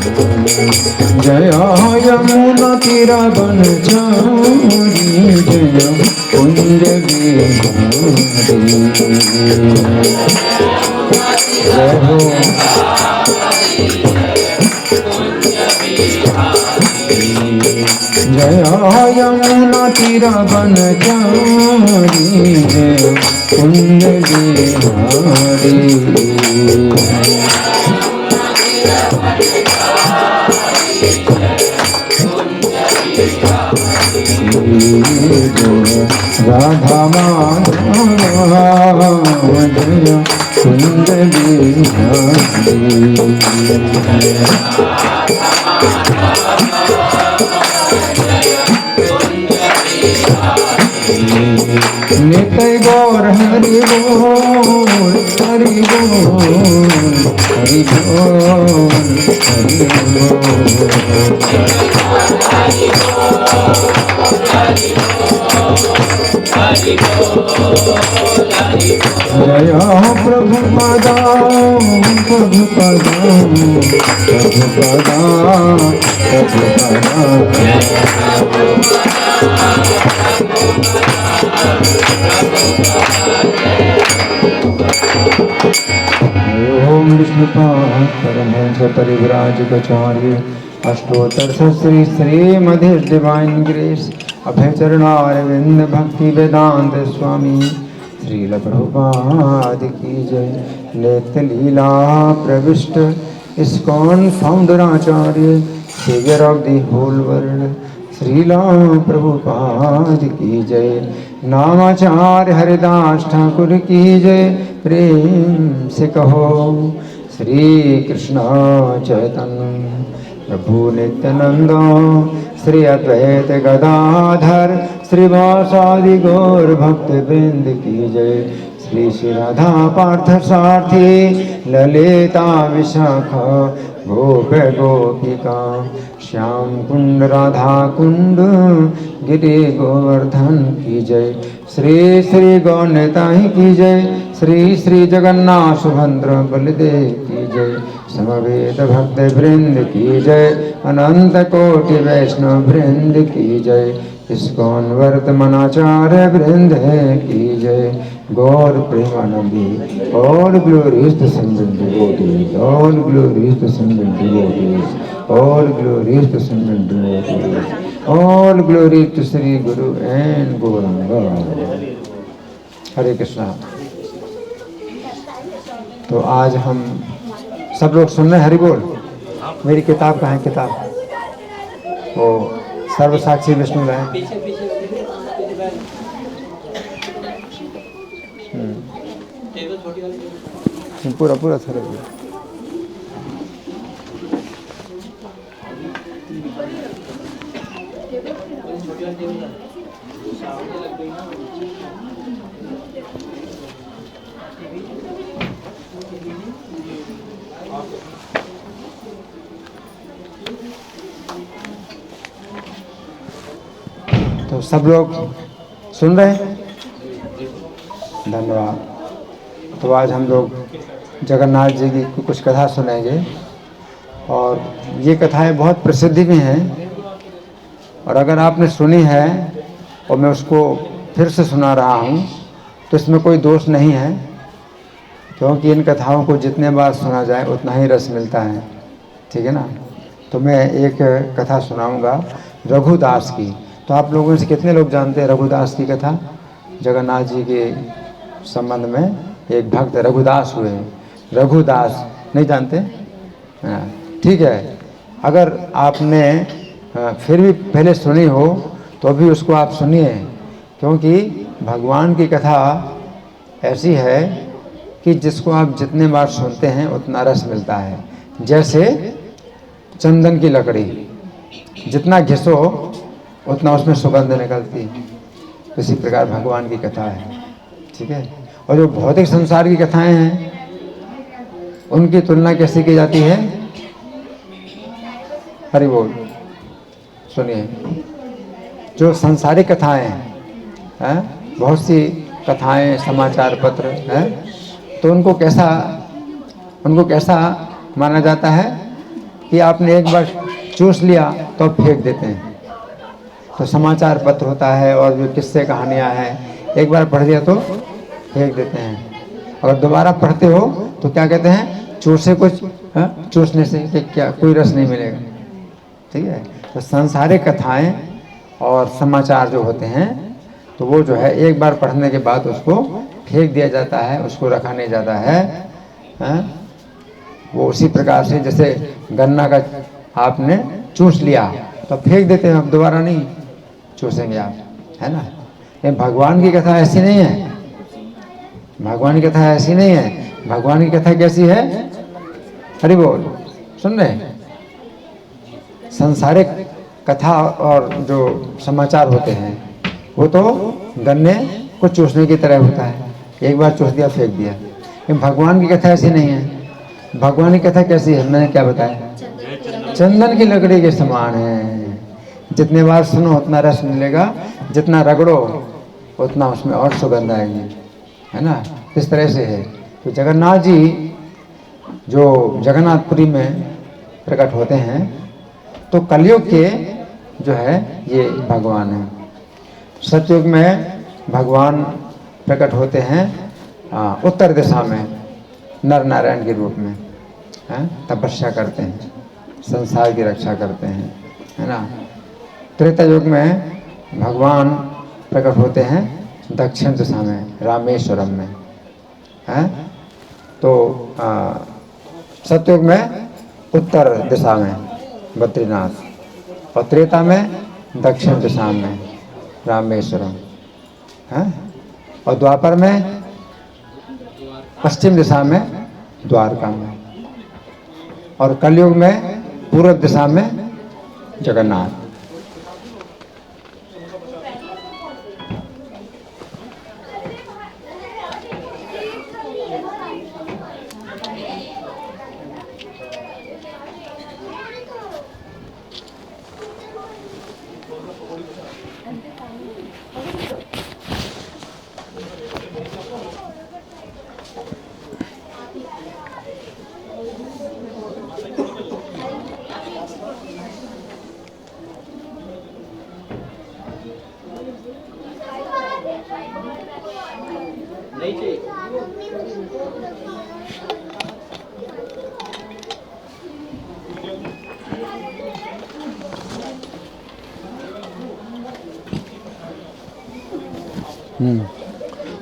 जय यमुना तीरा बनचारी जय कुंज बिहारी जय हो जय यमुना तीरा बनचारी जय कुंज बिहारी राधा माधव जय कुंज बिहारी नित्य गौर हरि बोल हरि बोल हरि बोल हरि जय प्रभु पदा प्रभु पदा प्रभु पदा प्रभु ओम विष्णुपाद परमहंस परिव्राजकाचार्य अष्टोत्तर श्री श्रीमधि डिवाइन ग्रेस अभयचरणारविंद भक्ति वेदांत स्वामी श्रील प्रभुपाद की जय। नित्य लीला प्रविष्ट ISKCON founder acharya saviour of the whole world Srila Prabhupada की जय। नामाचार्य हरिदास ठाकुर की जय। प्रेम से कहो श्री कृष्ण चैतन्य प्रभु नित्यानंद श्री अद्वैत गदाधर श्रीवासादि गौर भक्त वृंद की जय। श्री श्री राधा पार्थ सारथी ललिता विशाखा गोप गोपिका श्याम कुंड राधा कुंड गिरि गोवर्धन की जय। श्री श्री गौरताई की जय। श्री श्री जगन्नाथ सुभद्र बलदेव की जय। समवेत भक्त वृंद की जय। अनंत कोटि वैष्णव वृंद की जय। इस्कॉन वर्तमानाचार्य वृंद की जय। गौर Premanandi all glories to single devotees, all glories to single devotees, all glories to single devotees, all glories to Sri Guru and Gauranga। हरे कृष्णा। तो आज हम सब लोग सुन रहे हैं हरि बोल। मेरी किताब कहाँ है? किताब वो सर्वसाक्षी विष्णु है। पूरा पूरा सर तो सब लोग सुन रहे हैं? धन्यवाद। तो आज हम लोग जगन्नाथ जी की कुछ कथा सुनेंगे और ये कथाएं बहुत प्रसिद्धि में हैं और अगर आपने सुनी है और मैं उसको फिर से सुना रहा हूँ तो इसमें कोई दोष नहीं है, क्योंकि इन कथाओं को जितने बार सुना जाए उतना ही रस मिलता है। ठीक है ना? तो मैं एक कथा सुनाऊंगा रघुदास की। तो आप लोगों से कितने लोग जानते हैं रघुदास की कथा? जगन्नाथ जी के संबंध में एक भक्त रघुदास हुए। रघुदास नहीं जानते? ठीक है। अगर आपने फिर भी पहले सुनी हो तो अभी उसको आप सुनिए, क्योंकि भगवान की कथा ऐसी है कि जिसको आप जितने बार सुनते हैं उतना रस मिलता है। जैसे चंदन की लकड़ी, जितना घिसो उतना उसमें सुगंध निकलती है, इसी प्रकार भगवान की कथा है। ठीक है। और जो भौतिक संसार की कथाएं हैं उनकी तुलना कैसे की जाती है? हरि बोल। सुनिए, जो सांसारिक कथाएं हैं, बहुत सी कथाएं, समाचार पत्र हैं, तो उनको कैसा माना जाता है कि आपने एक बार चूस लिया तो फेंक देते हैं। तो समाचार पत्र होता है और जो किस्से कहानियाँ हैं, एक बार पढ़ लिया तो फेंक देते हैं। अगर दोबारा पढ़ते हो तो क्या कहते हैं, चूसे कुछ चूसने से कि क्या कोई रस नहीं मिलेगा। ठीक है, तो सांसारिक कथाएं और समाचार जो होते हैं तो वो जो है एक बार पढ़ने के बाद उसको फेंक दिया जाता है, उसको रखा नहीं जाता है। वो उसी प्रकार से जैसे गन्ना का आपने चूस लिया तो फेंक देते हैं, अब दोबारा नहीं चूसेंगे आप, है ना। ये भगवान की कथा ऐसी नहीं है, भगवान की कथा ऐसी नहीं है। भगवान की कथा कैसी है, हरि बोल, सुन रहे। सांसारिक कथा और जो समाचार होते हैं वो तो गन्ने को चूसने की तरह होता है, एक बार चूस दिया फेंक दिया। लेकिन भगवान की कथा ऐसी नहीं है। भगवान की कथा कैसी है, मैंने क्या बताया, चंदन की लकड़ी के समान है। जितने बार सुनो उतना रस मिलेगा, जितना रगड़ो उतना उसमें और सुगंध आएगी, है ना। इस तरह से है। तो जगन्नाथ जी जो जगन्नाथपुरी में प्रकट होते हैं तो कलयुग के जो है ये भगवान है। सतयुग में भगवान प्रकट होते हैं उत्तर दिशा में नर नारायण के रूप में, तपस्या करते हैं, संसार की रक्षा करते हैं, है ना। त्रेता युग में भगवान प्रकट होते हैं दक्षिण दिशा में रामेश्वरम में, है। तो सतयुग में उत्तर दिशा में बद्रीनाथ, और त्रेता में दक्षिण दिशा में रामेश्वरम, है। और द्वापर में पश्चिम दिशा में द्वारका में, और कलयुग में पूर्व दिशा में जगन्नाथ।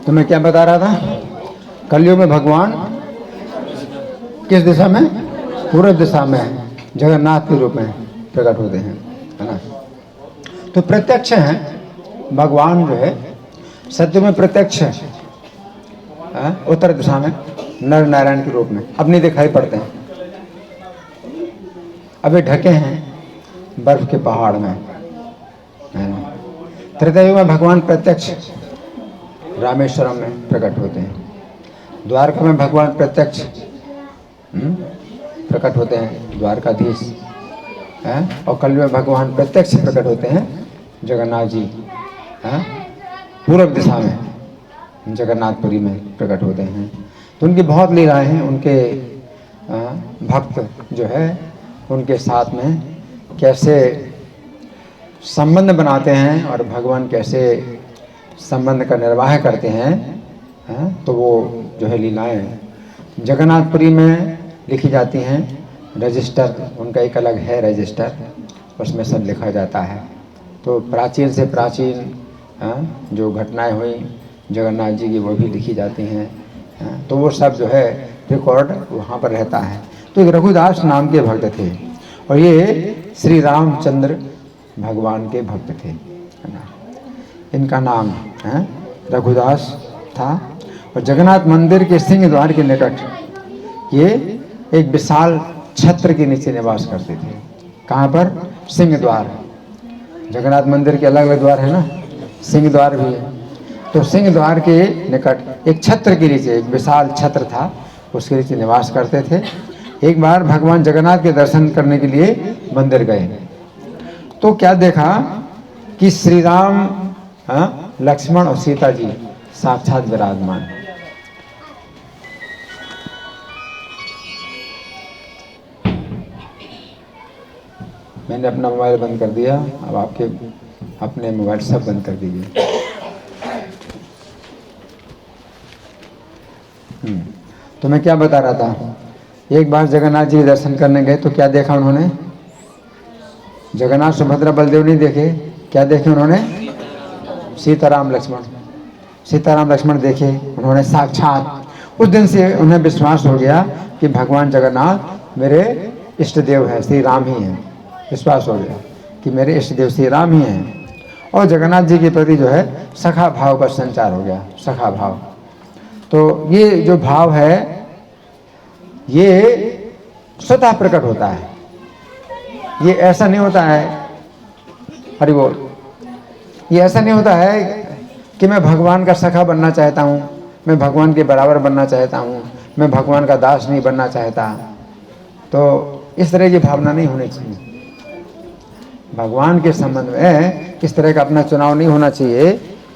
तो मैं क्या बता रहा था, कलयुग में भगवान किस दिशा में, पूर्व दिशा में जगन्नाथ के रूप में प्रकट होते हैं, है ना। तो प्रत्यक्ष हैं भगवान जो है, सत्य में प्रत्यक्ष है उत्तर दिशा में नर नारायण के रूप में, अब नहीं दिखाई पड़ते हैं, अभी ढके हैं बर्फ के पहाड़ में, है ना। त्रेता युग में भगवान प्रत्यक्ष रामेश्वरम में प्रकट होते हैं, द्वारका में भगवान प्रत्यक्ष प्रकट होते हैं द्वारकाधीश, हैं। और कल में भगवान प्रत्यक्ष प्रकट होते हैं जगन्नाथ जी, हैं, पूर्व दिशा में जगन्नाथपुरी में प्रकट होते हैं। तो उनकी बहुत लीलाएं हैं, उनके भक्त जो है उनके साथ में कैसे संबंध बनाते हैं और भगवान कैसे संबंध का निर्वाह करते हैं, तो वो जो है लीलाएं जगन्नाथपुरी में लिखी जाती हैं। रजिस्टर उनका एक अलग है रजिस्टर, उसमें सब लिखा जाता है। तो प्राचीन से प्राचीन जो घटनाएं हुई जगन्नाथ जी की वो भी लिखी जाती हैं, तो वो सब जो है रिकॉर्ड वहाँ पर रहता है। तो एक रघुदास नाम के भक्त थे और ये श्री रामचंद्र भगवान के भक्त थे, है ना। इनका नाम रघुदास था। और जगन्नाथ मंदिर के सिंह द्वार के निकट ये एक विशाल छत्र के नीचे निवास करते थे। कहाँ पर, सिंह द्वार। जगन्नाथ मंदिर के अलग अलग द्वार है ना, सिंह द्वार भी है। तो सिंह द्वार के निकट एक छत्र के नीचे, एक विशाल छत्र था, उसके नीचे निवास करते थे। एक बार भगवान जगन्नाथ के दर्शन करने के लिए मंदिर गए तो क्या देखा कि श्री राम, लक्ष्मण और सीता जी साक्षात विराजमान। मैंने अपना मोबाइल बंद कर दिया, अब आपके अपने मोबाइल सब बंद कर दीजिए। तो मैं क्या बता रहा था, एक बार जगन्नाथ जी के दर्शन करने गए तो क्या देखा उन्होंने? जगन्नाथ सुभद्रा बलदेव नहीं देखे, क्या देखे उन्होंने? सीताराम लक्ष्मण। सीताराम लक्ष्मण देखे उन्होंने साक्षात। उस दिन से उन्हें विश्वास हो गया कि भगवान जगन्नाथ मेरे इष्ट देव है, श्री राम ही हैं। विश्वास हो गया कि मेरे इष्ट देव श्री राम ही हैं। और जगन्नाथ जी के प्रति जो है सखा भाव का संचार हो गया, सखा भाव। तो ये जो भाव है ये स्वतः प्रकट होता है, ये ऐसा नहीं होता है, हरि बोल, ये ऐसा नहीं होता है कि मैं भगवान का सखा बनना चाहता हूँ, मैं भगवान के बराबर बनना चाहता हूँ, मैं भगवान का दास नहीं बनना चाहता। तो इस तरह की भावना नहीं होनी चाहिए। भगवान के संबंध में इस तरह का अपना चुनाव नहीं होना चाहिए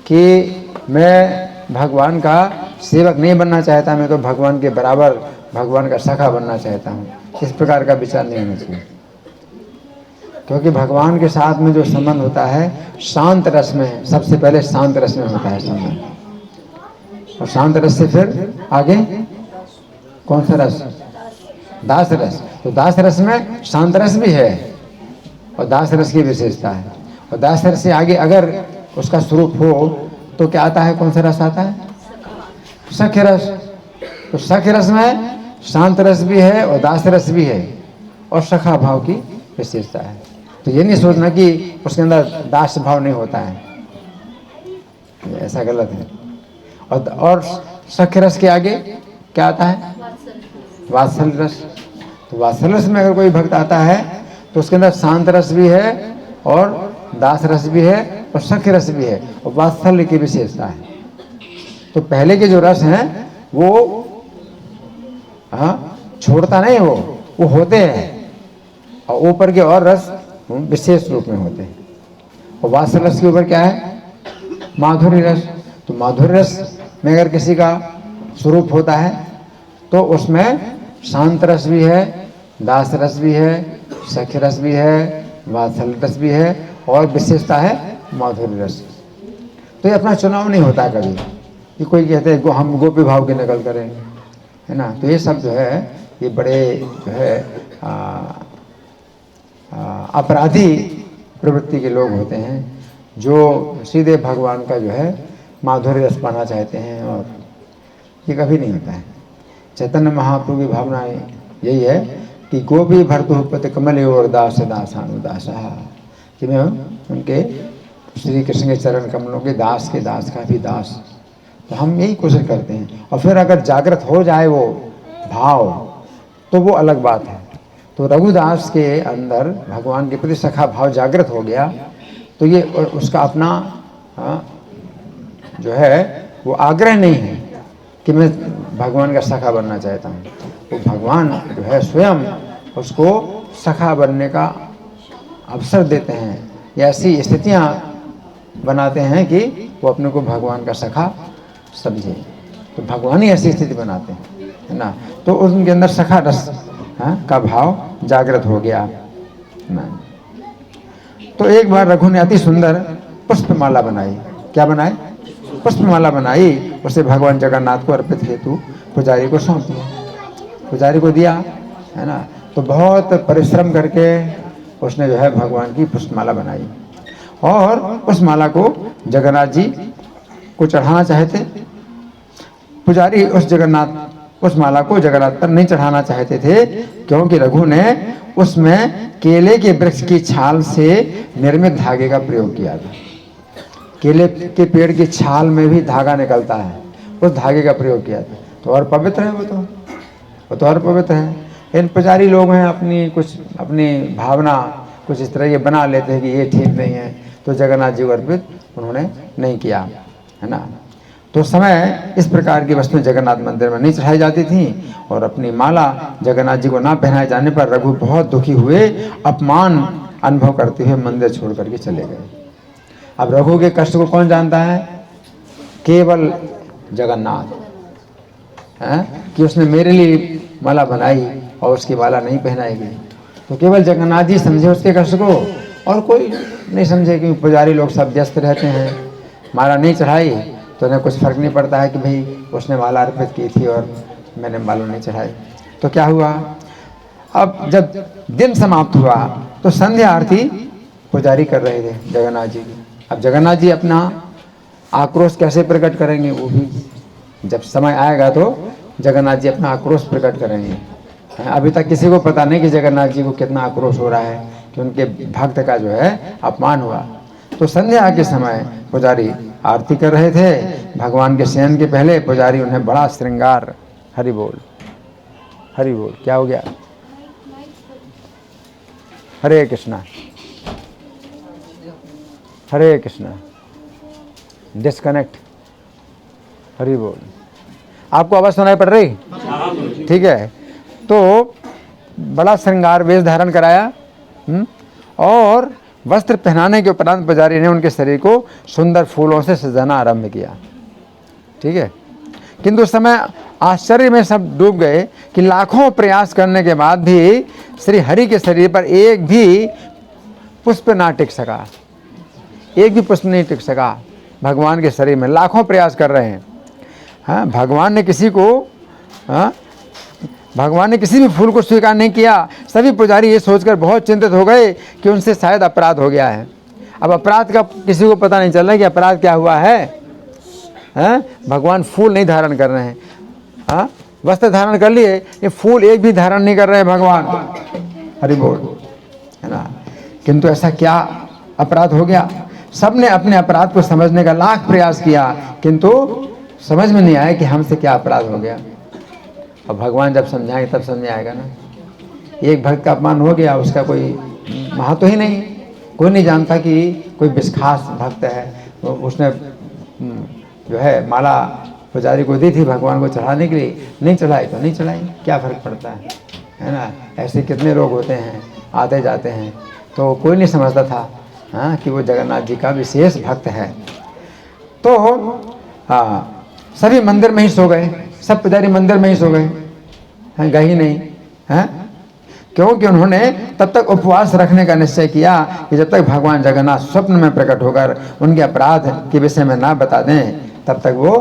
कि मैं भगवान का सेवक नहीं बनना चाहता, मैं तो भगवान के बराबर भगवान का सखा बनना चाहता हूँ। इस प्रकार का विचार नहीं होना चाहिए, क्योंकि भगवान के साथ में जो संबंध होता है शांत रस में, सबसे पहले शांत रस में होता है संबंध, और शांत रस से फिर आगे कौन सा रस? दास रस। तो दास रस में शांत रस भी है और दास रस की विशेषता है। और दास रस से आगे अगर उसका स्वरूप हो तो क्या आता है? कौन सा रस आता है? सख्य रस। तो सख्य रस में शांत रस भी है और दास रस भी है और सखा भाव की विशेषता है। तो ये नहीं सोचना कि उसके अंदर दास भाव नहीं होता है, ऐसा गलत है। और सख्य रस के आगे क्या आता है? वात्सल्य रस। तो वात्सल्य रस में अगर कोई भक्त आता है तो उसके अंदर शांत रस भी है और दास रस भी है और सख्य रस भी है और वात्सल्य की विशेषता है। तो पहले के जो रस हैं वो छोड़ता नहीं, वो होते हैं, और ऊपर के और रस विशेष रूप में होते हैं। और वात्सल्य रस के ऊपर क्या है? माधुर्य रस। तो माधुर्य रस में अगर किसी का स्वरूप होता है तो उसमें शांत रस भी है, दास रस भी है, सख्य रस भी है, वात्सल्य रस भी है और विशेषता है माधुर्य रस। तो ये अपना चुनाव नहीं होता कभी कि कोई कहते हैं हम गोपी भाव की नकल करें, है ना। तो ये सब जो है ये बड़े जो है अपराधी प्रवृत्ति के लोग होते हैं जो सीधे भगवान का जो है माधुर्य रस पाना चाहते हैं, और ये कभी नहीं होता है। चैतन्य महाप्रभु की भावना यही है कि गोपी भर्तु पति कमल और दास दासानुदासा, कि मैं उनके श्री कृष्ण के चरण कमलों के दास का भी दास। तो हम यही कोशिश करते हैं। और फिर अगर जागृत हो जाए वो भाव तो वो अलग बात है। तो रघुदास के अंदर भगवान के प्रति सखा भाव जागृत हो गया तो ये उसका अपना जो है वो आग्रह नहीं है कि मैं भगवान का सखा बनना चाहता हूँ। वो भगवान जो है स्वयं उसको सखा बनने का अवसर देते हैं या ऐसी स्थितियाँ बनाते हैं कि वो अपने को भगवान का सखा समझे। तो भगवान ही ऐसी स्थिति बनाते हैं, है ना। तो उनके अंदर सखा रस का भाव जागृत हो गया ना। तो एक बार रघु ने अति सुंदर पुष्पमाला बनाई। क्या बनाए? पुष्पमाला बनाई। उसे भगवान जगन्नाथ को अर्पित हेतु पुजारी को सौंप दिया, पुजारी को दिया, है ना। तो बहुत परिश्रम करके उसने जो है भगवान की पुष्पमाला बनाई और उस माला को जगन्नाथ जी को चढ़ाना चाहते। पुजारी उस माला को जगन्नाथ पर नहीं चढ़ाना चाहते थे क्योंकि रघु ने उसमें केले के वृक्ष की छाल से निर्मित धागे का प्रयोग किया था। केले के पेड़ की छाल में भी धागा निकलता है, उस धागे का प्रयोग किया था। तो और पवित्र है वो तो और पवित्र है। इन पुजारी लोग हैं अपनी भावना कुछ इस तरह ये बना लेते हैं कि ये ठीक नहीं है, तो जगन्नाथ जी को अर्पित उन्होंने नहीं किया, है ना। तो समय इस प्रकार की वस्तुएं जगन्नाथ मंदिर में नहीं चढ़ाई जाती थी और अपनी माला जगन्नाथ जी को ना पहनाए जाने पर रघु बहुत दुखी हुए, अपमान अनुभव करते हुए मंदिर छोड़ करके चले गए। अब रघु के कष्ट को कौन जानता है? केवल जगन्नाथ है कि उसने मेरे लिए माला बनाई और उसकी माला नहीं पहनाई गई। तो केवल जगन्नाथ जी समझे उसके कष्ट को, और कोई नहीं समझे, क्योंकि पुजारी लोग सब व्यस्त रहते हैं। माला नहीं चढ़ाई तो उन्हें कुछ फर्क नहीं पड़ता है कि भाई उसने माला अर्पित की थी और मैंने माला नहीं चढ़ाई। तो क्या हुआ, अब जब दिन समाप्त हुआ तो संध्या आरती पुजारी कर रहे थे जगन्नाथ जी की। अब जगन्नाथ जी अपना आक्रोश कैसे प्रकट करेंगे, वो भी जब समय आएगा तो जगन्नाथ जी अपना आक्रोश प्रकट करेंगे। अभी तक किसी को पता नहीं कि जगन्नाथ जी को कितना आक्रोश हो रहा है कि उनके भक्त का जो है अपमान हुआ। तो संध्या के समय पुजारी आरती कर रहे थे। भगवान के शयन के पहले पुजारी उन्हें बड़ा श्रृंगार, हरि बोल हरि बोल, क्या हो गया, हरे कृष्णा हरे कृष्णा, डिस्कनेक्ट, हरि बोल। आपको आवाज सुनाई पड़ रही, ठीक है। तो बड़ा श्रृंगार वेश धारण कराया और वस्त्र पहनाने के उपरांत पुजारी ने उनके शरीर को सुंदर फूलों से सजाना आरंभ किया, ठीक है। किंतु उस समय आश्चर्य में सब डूब गए कि लाखों प्रयास करने के बाद भी श्री हरि के शरीर पर एक भी पुष्प ना टिक सका, एक भी पुष्प नहीं टिक सका। भगवान के शरीर में लाखों प्रयास कर रहे हैं। हाँ, भगवान ने किसी को, हाँ, भगवान ने किसी भी फूल को स्वीकार नहीं किया। सभी पुजारी ये सोचकर बहुत चिंतित हो गए कि उनसे शायद अपराध हो गया है। अब अपराध का किसी को पता नहीं चल रहा है कि अपराध क्या हुआ है। हाँ, भगवान फूल नहीं धारण कर रहे हैं, हाँ, वस्त्र धारण कर लिए, ये फूल एक भी धारण नहीं कर रहे हैं भगवान, हरि बोल, है ना। किंतु ऐसा क्या अपराध हो गया। सबने अपने अपराध को समझने का लाख प्रयास किया, किंतु समझ में नहीं आया कि हमसे क्या अपराध हो गया। अब भगवान जब समझाएंगे तब समझ में आएगा ना। एक भक्त का अपमान हो गया, उसका कोई महत्व ही नहीं, कोई नहीं जानता कि कोई विश्वास भक्त है। उसने जो है माला पुजारी को दी थी भगवान को चढ़ाने के लिए, नहीं चढ़ाई तो नहीं चढ़ाई, क्या फर्क पड़ता है ना। ऐसे कितने लोग होते हैं, आते जाते हैं। तो कोई नहीं समझता था, हाँ, कि वो जगन्नाथ जी का विशेष भक्त है। तो हाँ, सभी मंदिर में ही सो गए, सब पुजारी मंदिर में ही सो गए, हैं, गए ही नहीं, हैं, क्योंकि उन्होंने तब तक उपवास रखने का निश्चय किया कि जब तक भगवान जगन्नाथ स्वप्न में प्रकट होकर उनके अपराध के विषय में ना बता दें तब तक वो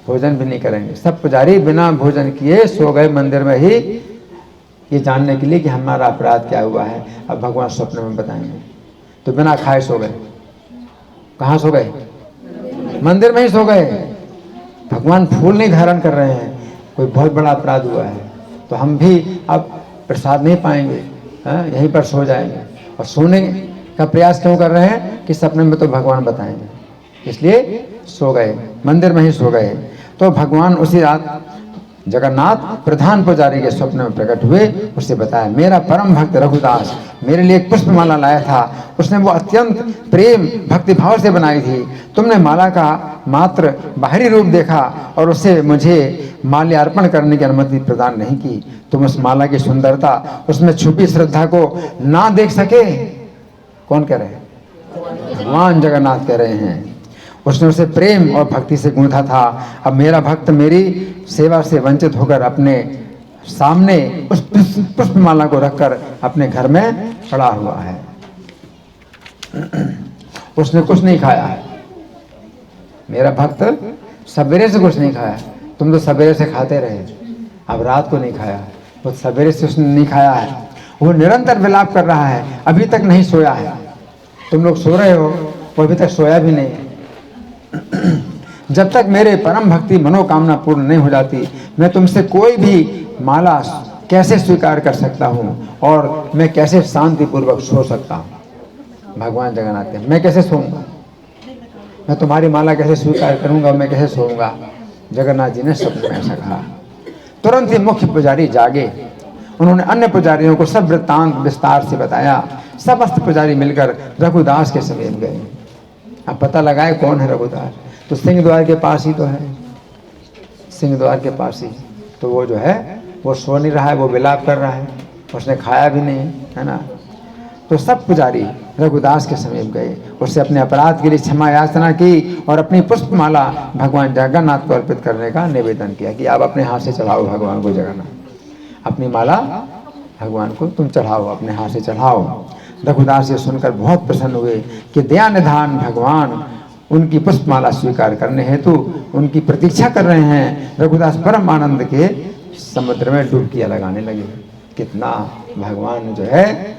भोजन भी नहीं करेंगे। सब पुजारी बिना भोजन किए सो गए मंदिर में ही, ये जानने के लिए कि हमारा अपराध क्या हुआ है, अब भगवान स्वप्न में बताएंगे। तो बिना खाए सो गए। कहाँ सो गए, मंदिर में ही सो गए। भगवान फूल नहीं धारण कर रहे हैं, कोई बहुत बड़ा अपराध हुआ है। तो हम भी अब प्रसाद नहीं पाएंगे, यहीं पर सो जाएंगे। और सोने का प्रयास क्यों कर रहे हैं कि सपने में तो भगवान बताएंगे, इसलिए सो गए, मंदिर में ही सो गए। तो भगवान उसी रात जगन्नाथ प्रधान पुजारी के स्वप्न में प्रकट हुए। उससे बताया, मेरा परम भक्त रघुदास मेरे लिए एक पुष्पमाला लाया था, उसने वो अत्यंत प्रेम भक्तिभाव से बनाई थी। तुमने माला का मात्र बाहरी रूप देखा और उसे मुझे माल्यार्पण करने की अनुमति प्रदान नहीं की। तुम उस माला की सुंदरता, उसमें छुपी श्रद्धा को ना देख सके। कौन कह रहे हैं, भगवान जगन्नाथ कह रहे हैं। उसने उसे प्रेम और भक्ति से गूंथा था। अब मेरा भक्त मेरी सेवा से वंचित होकर अपने सामने उस पुष्पमाला को रखकर अपने घर में पड़ा हुआ है। उसने कुछ नहीं खाया, मेरा भक्त सवेरे से कुछ नहीं खाया। तुम तो सवेरे से खाते रहे, अब रात को नहीं खाया, वो सवेरे से उसने नहीं खाया है। वो निरंतर विलाप कर रहा है, अभी तक नहीं सोया है। तुम लोग सो रहे हो, वो अभी तक सोया भी नहीं। जब तक मेरे परम भक्ति मनोकामना पूर्ण नहीं हो जाती, मैं तुमसे कोई भी माला कैसे स्वीकार कर सकता हूँ और मैं कैसे शांतिपूर्वक सो सकता हूँ। भगवान जगन्नाथ के, मैं कैसे सोऊंगा, मैं तुम्हारी माला कैसे स्वीकार करूंगा, मैं कैसे सोऊंगा। जगन्नाथ जी ने स्वप्न में ऐसा कहा। तुरंत ही मुख्य पुजारी जागे। उन्होंने अन्य पुजारियों को सब वृत्तांत विस्तार से बताया। समस्त पुजारी मिलकर रघुदास के समीप गए। अब पता लगाए कौन है रघुदास, तो सिंह द्वार के पास ही तो है, सिंह द्वार के पास ही। तो वो जो है वो सो नहीं रहा है, वो विलाप कर रहा है, उसने खाया भी नहीं है ना। तो सब पुजारी रघुदास के समीप गए, उससे अपने अपराध के लिए क्षमा याचना की और अपनी पुष्पमाला भगवान जगन्नाथ को अर्पित करने का निवेदन किया कि आप अपने हाथ से चढ़ाओ भगवान को जगन्नाथ, अपनी माला भगवान को तुम चढ़ाओ, अपने हाथ से चढ़ाओ। रघुदास ये सुनकर बहुत प्रसन्न हुए कि दया निधान भगवान उनकी पुष्पमाला स्वीकार करने हेतु उनकी प्रतीक्षा कर रहे हैं। रघुदास परम आनंद के समुद्र में डुबकियां लगाने लगे। कितना भगवान जो है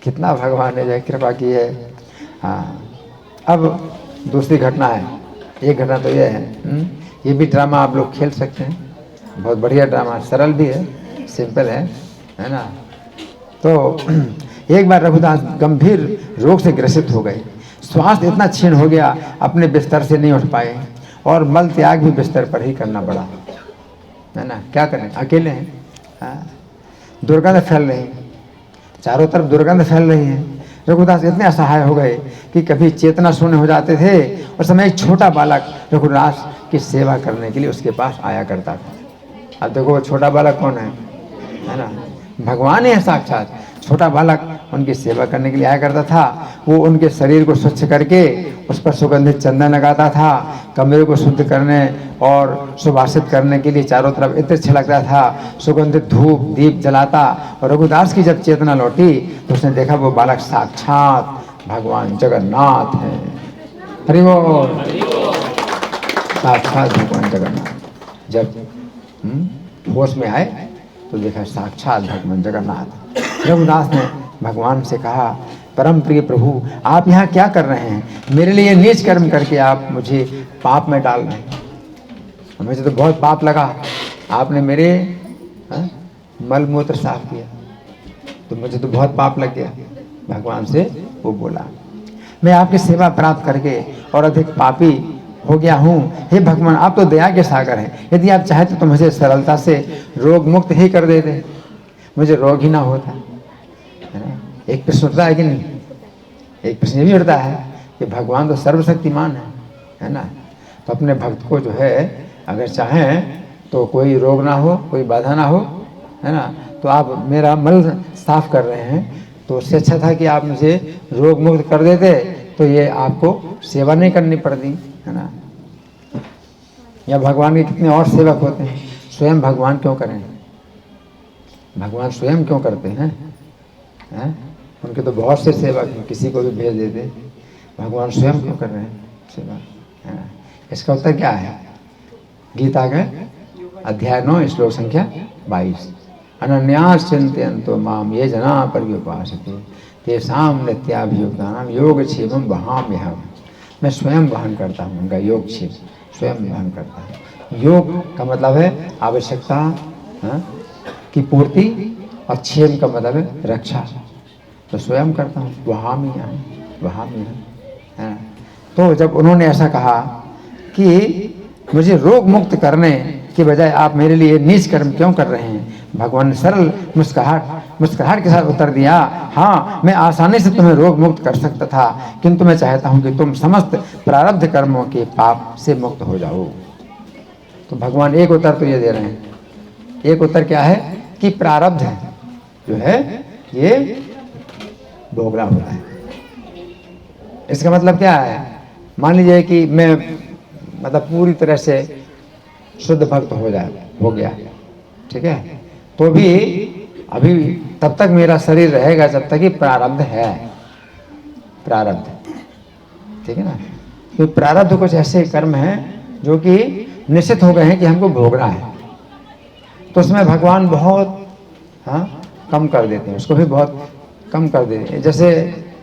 कितना भगवान ने जो है कृपा की है। हाँ, अब दूसरी घटना है। एक घटना तो ये है, ये भी ड्रामा आप लोग खेल सकते हैं, बहुत बढ़िया ड्रामा, सरल भी है, सिंपल है ना। तो एक बार रघुदास गंभीर रोग से ग्रसित हो गए। स्वास्थ्य इतना क्षीण हो गया, अपने बिस्तर से नहीं उठ पाए और मल त्याग भी बिस्तर पर ही करना पड़ा, है ना। क्या करें, अकेले हैं। हाँ, दुर्गंध फैल रही, चारों तरफ दुर्गंध फैल रही है। रघुदास इतने असहाय हो गए कि कभी चेतना शून्य हो जाते थे और समय एक छोटा बालक रघुदास की सेवा करने के लिए उसके पास आया करता था। अब देखो वो छोटा बालक कौन है ना, भगवान ही है साक्षात। छोटा बालक उनकी सेवा करने के लिए आया करता था। वो उनके शरीर को स्वच्छ करके उस पर सुगंधित चंदन लगाता था, कमरे को शुद्ध करने और सुवासित करने के लिए चारों तरफ इत्र छिड़कता था, सुगंधित धूप दीप जलाता। और रघुदास की जब चेतना लौटी तो उसने देखा वो बालक साक्षात भगवान जगन्नाथ है। हरि बोल, साक्षात भगवान जगन्नाथ। जब होश में आए तो देखा साक्षात भगवान जगन्नाथ। रघुदास ने भगवान से कहा, परम प्रिय प्रभु, आप यहाँ क्या कर रहे हैं? मेरे लिए नीच कर्म करके आप मुझे पाप में डाल रहे हैं। मुझे तो बहुत पाप लगा, आपने मेरे मल मूत्र साफ किया तो मुझे तो बहुत पाप लग गया। भगवान से वो बोला, मैं आपकी सेवा प्राप्त करके और अधिक पापी हो गया हूँ। हे भगवान, आप तो दया के सागर हैं। यदि आप चाहते तो मुझे सरलता से रोग मुक्त ही कर देते, मुझे रोग ही ना होता, है ना। एक प्रश्न उठता है कि नहीं, एक प्रश्न ये भी उठता है कि भगवान तो सर्वशक्तिमान है ना। तो अपने भक्त को जो है अगर चाहें तो कोई रोग ना हो, कोई बाधा ना हो, है ना। तो आप मेरा मल साफ कर रहे हैं तो उससे अच्छा था कि आप मुझे रोग मुक्त कर देते, तो ये आपको सेवा नहीं करनी पड़ती, है ना। या भगवान के कितने और सेवक होते हैं, स्वयं भगवान क्यों करें? भगवान स्वयं क्यों करते हैं? उनके तो बहुत से सेवक हैं, किसी को भी भेज देते। भगवान स्वयं क्यों कर रहे हैं सेवा, है ना। इसका उत्तर क्या है? गीता के अध्याय 9 श्लोक संख्या 22, अनन्यास चिंतयन्तो माम ये जना पर्युपासते तेषां नित्याभियुक्तानां योगक्षेमं वहाम्यहम्। मैं स्वयं वहन करता हूँ उनका योगक्षेम, स्वयं वहन करता हूँ। योग का मतलब है आवश्यकता की पूर्ति और क्षेम का मतलब है रक्षा। तो स्वयं करता हूँ, वहाम्यहम्, है। तो जब उन्होंने ऐसा कहा कि मुझे रोग मुक्त करने के बजाय आप मेरे लिए नीच कर्म क्यों कर रहे हैं, भगवान ने सरल मुस्कुराहट के साथ उत्तर दिया, हाँ, मैं आसानी से तुम्हें रोग मुक्त कर सकता था, किंतु मैं चाहता हूँ कि तुम समस्त प्रारब्ध कर्मों के पाप से मुक्त हो जाओ। तो भगवान एक उत्तर तो ये दे रहे हैं। एक उत्तर क्या है कि प्रारब्ध जो है ये भोगना होता है। इसका मतलब क्या है? मान लीजिए कि मैं मतलब पूरी तरह से शुद्ध भक्त हो गया, ठीक है, तो भी अभी तब तक मेरा शरीर रहेगा जब तक कि प्रारब्ध है, प्रारब्ध, ठीक है ना। तो प्रारब्ध कुछ ऐसे कर्म हैं जो कि निश्चित हो गए हैं कि हमको भोगना है, तो उसमें भगवान बहुत कम कर देते हैं, उसको भी बहुत कम कर देते हैं। जैसे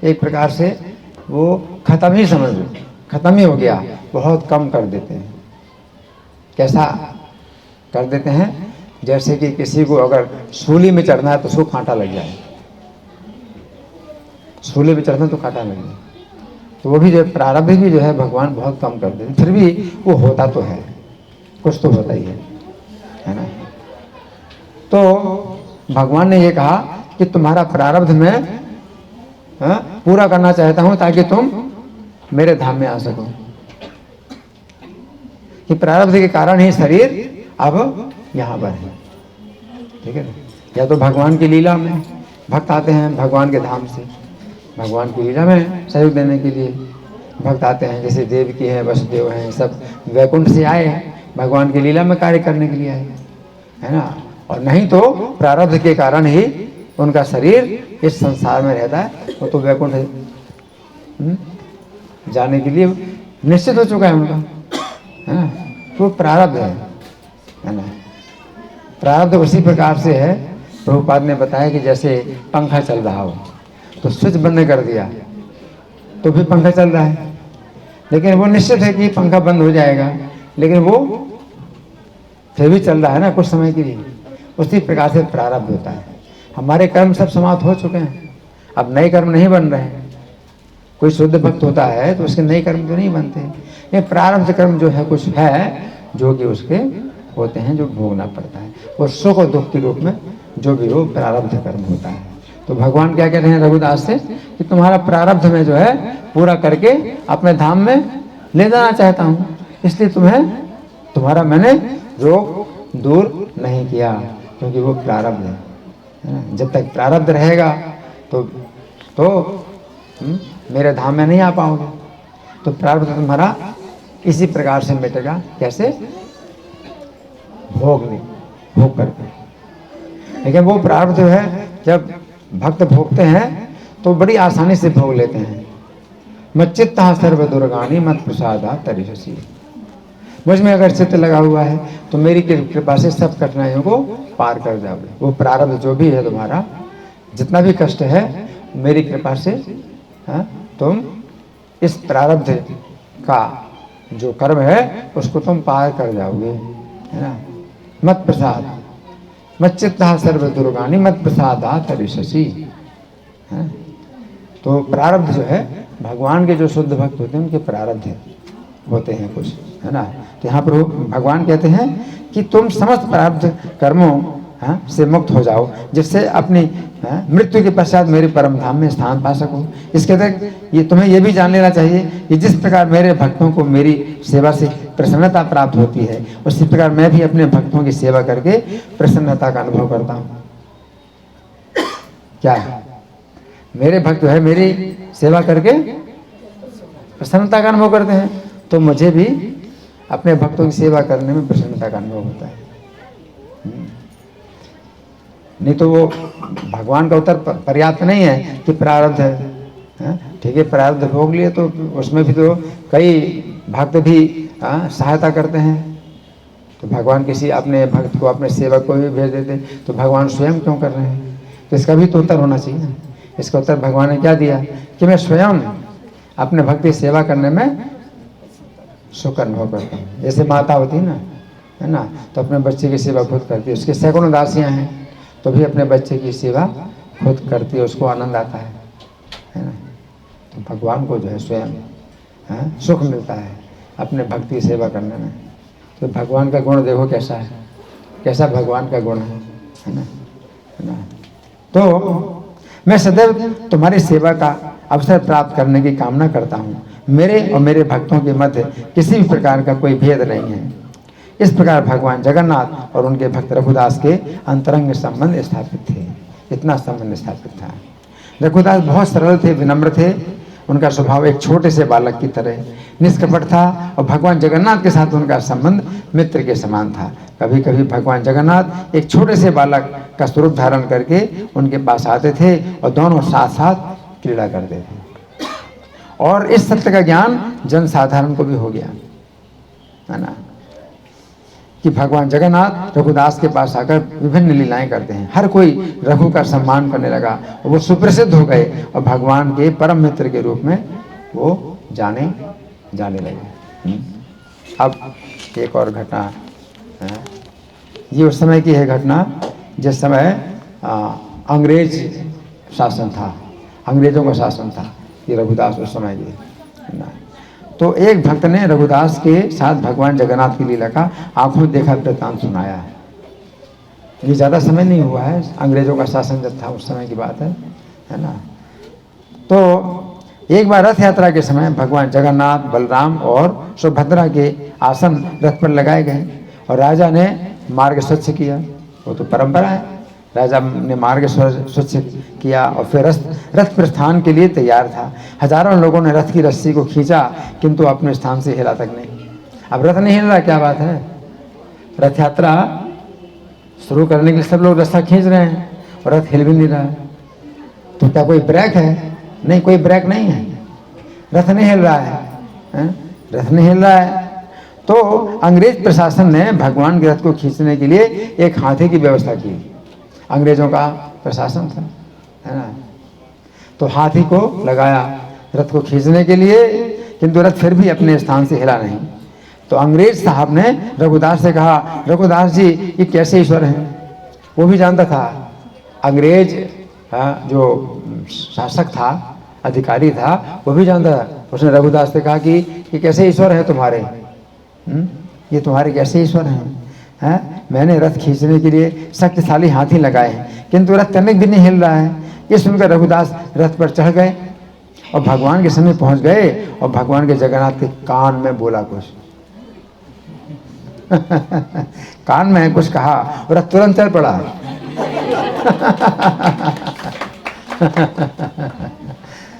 एक प्रकार से वो खत्म ही समझ लो, खत्म ही हो गया, बहुत कम कर देते हैं। कैसा कर देते हैं? जैसे कि किसी को अगर सूली में चढ़ना है तो उसको कांटा लग जाए, सूली में चढ़ना तो कांटा लग जाए, तो वो भी जो प्रारब्ध भी जो है भगवान बहुत कम कर देते हैं। फिर भी वो होता तो है, कुछ तो होता ही है ना। तो भगवान ने ये कहा कि तुम्हारा प्रारब्ध में पूरा करना चाहता हूं ताकि तुम मेरे धाम में आ सको। कि प्रारब्ध के कारण ही शरीर अब यहाँ पर है, ठीक है ना। या तो भगवान की लीला में भक्त आते हैं भगवान के धाम से, भगवान की लीला में सहयोग देने के लिए भक्त आते हैं। जैसे देवकी है, वसुदेव हैं, सब वैकुंठ से आए हैं, भगवान की लीला में कार्य करने के लिए आए, है ना। और नहीं तो प्रारब्ध के कारण ही उनका शरीर इस संसार में रहता है। वो तो वैकुंठ जाने के लिए निश्चित हो चुका है उनका, है ना। तो प्रारब्ध है ना। प्रारब्ध उसी प्रकार से है, प्रभुपाद ने बताया कि जैसे पंखा चल रहा हो तो स्विच बंद कर दिया तो भी पंखा चल रहा है, लेकिन वो निश्चित है कि पंखा बंद हो जाएगा, लेकिन वो फिर भी चल रहा है ना कुछ समय के लिए। उसी प्रकार से प्रारब्ध होता है। हमारे कर्म सब समाप्त हो चुके हैं, अब नए कर्म नहीं बन रहे हैं। कोई शुद्ध भक्त होता है तो उसके नए कर्म तो नहीं बनते, ये प्रारब्ध कर्म जो है कुछ है जो कि उसके होते हैं, जो भोगना पड़ता है। वो सुख और दुख के रूप में जो भी हो प्रारब्ध कर्म होता है। तो भगवान क्या कह रहे हैं रघुदास से कि तुम्हारा प्रारब्ध में जो है पूरा करके अपने धाम में ले जाना चाहता हूँ, इसलिए तुम्हारा मैंने रोग दूर नहीं किया, क्योंकि वो प्रारब्ध है ना। जब तक प्रारब्ध रहेगा तो मेरे धाम में नहीं आ पाओगे। तो प्रारब्ध तुम्हारा इसी प्रकार से मिटेगा। कैसे? भोग करके। लेकिन वो प्रारब्ध जो है जब भक्त भोगते हैं तो बड़ी आसानी से भोग लेते हैं। मच्चित्ता सर्व दुर्गानी मत प्रसादा तरिषसि। मुझ में अगर चित्त लगा हुआ है तो मेरी कृपा से सब कठिनाइयों को पार कर जाओगे। वो प्रारब्ध जो भी है तुम्हारा, जितना भी कष्ट है, मेरी कृपा से तुम इस प्रारब्ध का जो कर्म है उसको तुम पार कर जाओगे, है ना। मत प्रसाद मच्चित्ता सर्व दुर्गानी मत प्रसादा तरिषसि। तो प्रारब्ध जो है भगवान के जो शुद्ध भक्त होते हैं उनके प्रारब्ध होते हैं कुछ, है ना। तो यहाँ पर भगवान कहते हैं कि तुम समस्त प्रारब्ध कर्मों से मुक्त हो जाओ, जिससे अपनी मृत्यु के पश्चात मेरे परम धाम में स्थान पा सको। इसके तक ये तुम्हें ये भी जान लेना चाहिए कि जिस प्रकार मेरे भक्तों को मेरी सेवा से प्रसन्नता प्राप्त होती है, उसी प्रकार मैं भी अपने भक्तों की सेवा करके प्रसन्नता का अनुभव करता हूँ। क्या है? मेरे भक्त है मेरी सेवा करके प्रसन्नता का अनुभव करते हैं, तो मुझे भी अपने भक्तों की सेवा करने में प्रसन्नता का अनुभव होता है। नहीं तो वो भगवान का उत्तर पर्याप्त नहीं है कि प्रारब्ध है, ठीक है, प्रारब्ध भोग लिए तो उसमें भी तो कई भक्त भी सहायता करते हैं। तो भगवान किसी अपने भक्त को, अपने सेवक को भी भेज देते, तो भगवान स्वयं क्यों कर रहे हैं? तो इसका भी तो उत्तर होना चाहिए। इसका उत्तर भगवान ने क्या दिया कि मैं स्वयं अपने भक्त की सेवा करने में सुख अनुभव करता हूँ। जैसे माता होती है ना, है ना, तो अपने बच्चे की सेवा खुद करती है। उसके सैकड़ों दासियाँ हैं तो भी अपने बच्चे की सेवा खुद करती है, उसको आनंद आता है ना। तो भगवान को जो है स्वयं सुख मिलता है अपने भक्ति की सेवा करने में। तो भगवान का गुण देखो कैसा है, कैसा भगवान का गुण है ना, है ना। तो मैं सदैव तुम्हारी सेवा का अवसर प्राप्त करने की कामना करता हूँ। मेरे और मेरे भक्तों के मध्य किसी भी प्रकार का कोई भेद नहीं है। इस प्रकार भगवान जगन्नाथ और उनके भक्त रघुदास के अंतरंग संबंध स्थापित थे। इतना संबंध स्थापित था। रघुदास बहुत सरल थे, विनम्र थे। उनका स्वभाव एक छोटे से बालक की तरह निष्कपट था और भगवान जगन्नाथ के साथ उनका संबंध मित्र के समान था। कभी कभी भगवान जगन्नाथ एक छोटे से बालक का स्वरूप धारण करके उनके पास आते थे और दोनों साथ साथ क्रीड़ा करते थे। और इस सत्य का ज्ञान जन साधारण को भी हो गया, है ना, कि भगवान जगन्नाथ रघुदास के पास आकर विभिन्न लीलाएं करते हैं। हर कोई रघु का सम्मान करने लगा और वो सुप्रसिद्ध हो गए और भगवान के परम मित्र के रूप में वो जाने लगे। अब एक और घटना है, ये उस समय की है घटना जिस समय अंग्रेज शासन था, अंग्रेजों का शासन था। ये रघुदास उस समय की ना। तो एक भक्त ने रघुदास के साथ भगवान जगन्नाथ की लीला का आंखों देखा वृत्तांत सुनाया है। ये ज़्यादा समय नहीं हुआ है, अंग्रेजों का शासन जब था उस समय की बात है ना। तो एक बार रथ यात्रा के समय भगवान जगन्नाथ, बलराम और सुभद्रा के आसन रथ पर लगाए गए और राजा ने मार्ग स्वच्छ किया। वो तो परंपरा है, राजा ने मार्ग स्वच्छ किया और फिर रथ प्रस्थान के लिए तैयार था। हजारों लोगों ने रथ की रस्सी को खींचा किंतु अपने स्थान से हिला तक नहीं। अब रथ नहीं हिल रहा, क्या बात है? रथ यात्रा शुरू करने के लिए सब लोग रास्ता खींच रहे हैं और रथ हिल भी नहीं रहा है। तो क्या कोई ब्रेक है? नहीं, कोई ब्रेक नहीं है, रथ नहीं हिल रहा है, रथ नहीं हिल रहा है। तो अंग्रेज प्रशासन ने भगवान के रथ को खींचने के लिए एक हाथी की व्यवस्था की। अंग्रेजों का प्रशासन था, है ना। तो हाथी को लगाया रथ को खींचने के लिए, किंतु रथ फिर भी अपने स्थान से हिला नहीं। तो अंग्रेज साहब ने रघुदास से कहा, रघुदास जी ये कैसे ईश्वर हैं? वो भी जानता था, अंग्रेज जो शासक था, अधिकारी था, वो भी जानता था। उसने रघुदास से कहा कि ये कैसे ईश्वर है तुम्हारे? ये तुम्हारे कैसे ईश्वर हैं? मैंने रथ खींचने के लिए शक्तिशाली हाथी लगाए हैं, किंतु रथ तनिक भी नहीं हिल रहा है। ये सुनकर रघुदास रथ पर चढ़ गए और भगवान के समीप पहुंच गए और भगवान के जगन्नाथ के कान में बोला कुछ कान में कुछ कहा और रथ तुरंत चल पड़ा।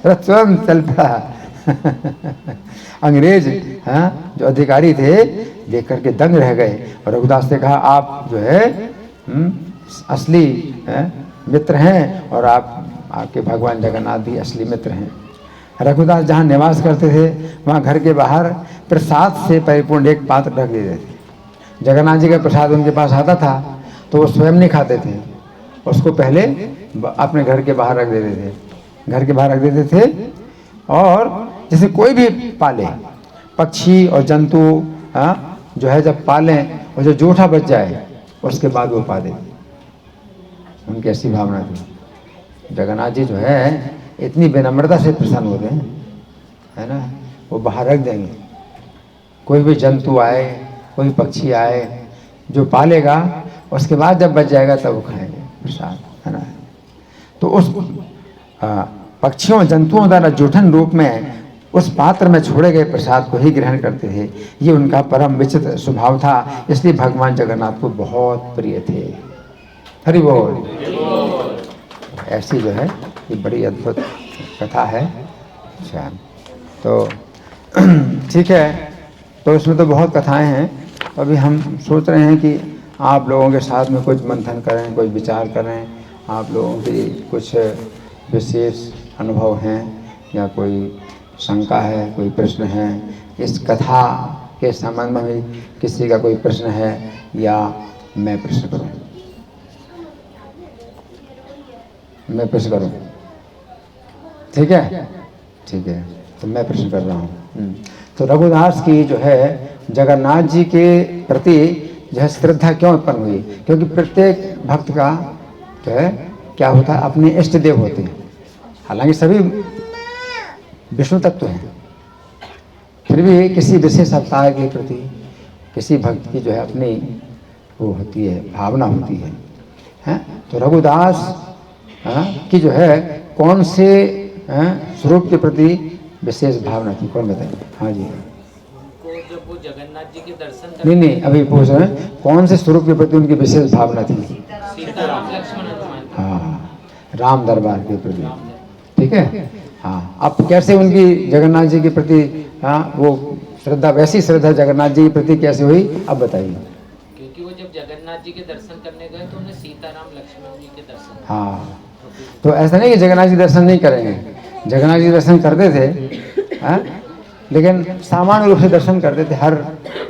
रथ तुरंत चल पड़ा। अंग्रेज जो अधिकारी थे देख करके दंग रह गए और रघुदास ने कहा, आप जो है असली मित्र हैं और आपके भगवान जगन्नाथ भी असली मित्र हैं। रघुदास जहाँ निवास करते थे वहाँ घर के बाहर प्रसाद से परिपूर्ण एक पात्र रख देते थे। जगन्नाथ जी का प्रसाद उनके पास आता था तो वो स्वयं नहीं खाते थे, उसको पहले अपने घर के बाहर रख देते थे, घर के बाहर रख देते थे। और जैसे कोई भी पाले पक्षी और जंतु जो है जब पालें और जो जोठा बच जाए उसके बाद वो पा देते, उनकी ऐसी भावना थी। जगन्नाथ जी जो है इतनी विनम्रता से प्रसन्न होते हैं, है ना। वो बाहर रख देंगे, कोई भी जंतु आए, कोई पक्षी आए, जो पालेगा उसके बाद जब बच जाएगा तब वो खाएंगे प्रसाद, है ना। तो उस पक्षियों जंतुओं द्वारा जूठन रूप में उस पात्र में छोड़े गए प्रसाद को ही ग्रहण करते थे। ये उनका परम विचित्र स्वभाव था, इसलिए भगवान जगन्नाथ को बहुत प्रिय थे। हरि बोल। ऐसी जो है ये बड़ी अद्भुत कथा है। अच्छा, तो ठीक है, तो इसमें तो बहुत कथाएं हैं। तो अभी हम सोच रहे हैं कि आप लोगों के साथ में कुछ मंथन करें, कुछ विचार करें। आप लोगों की कुछ विशेष अनुभव हैं या कोई शंका है, कोई प्रश्न है, इस कथा के संबंध में भी किसी का कोई प्रश्न है या मैं प्रश्न करूं? मैं प्रश्न करूं? ठीक है, ठीक है, तो मैं प्रश्न कर रहा हूं। तो रघुदास की जो है जगन्नाथ जी के प्रति जो है श्रद्धा क्यों उत्पन्न हुई? क्योंकि प्रत्येक भक्त का जो है क्या होता है, अपने इष्ट देव होते हैं। हालांकि सभी विष्णु तत्व हैं, फिर भी किसी विशेष अवतार के प्रति किसी भक्त की जो है अपनी वो होती है, भावना होती है, हैं? तो रघुदास की जो है कौन से स्वरूप के प्रति विशेष भावना थी, कौन बताइए? हाँ जी। जब वो जगन्नाथ जी के दर्शन नहीं अभी पूछ रहे हैं कौन से स्वरूप के प्रति उनकी विशेष भावना थी? सीताराम लक्ष्मण हनुमान। हाँ, राम दरबार के प्रति, ठीक है। हाँ, अब कैसे उनकी जगन्नाथ जी के प्रति वो श्रद्धा, वैसी श्रद्धा जगन्नाथ जी के प्रति कैसे हुई, अब बताइए। क्योंकि वो जब जगन्नाथ जी के दर्शन करने गए तो उन्हें सीताराम लक्ष्मण जी के दर्शन। हाँ, तो ऐसा नहीं कि जगन्नाथ जी दर्शन नहीं करेंगे, जगन्नाथ जी दर्शन करते थे, लेकिन सामान्य रूप से दर्शन करते थे। हर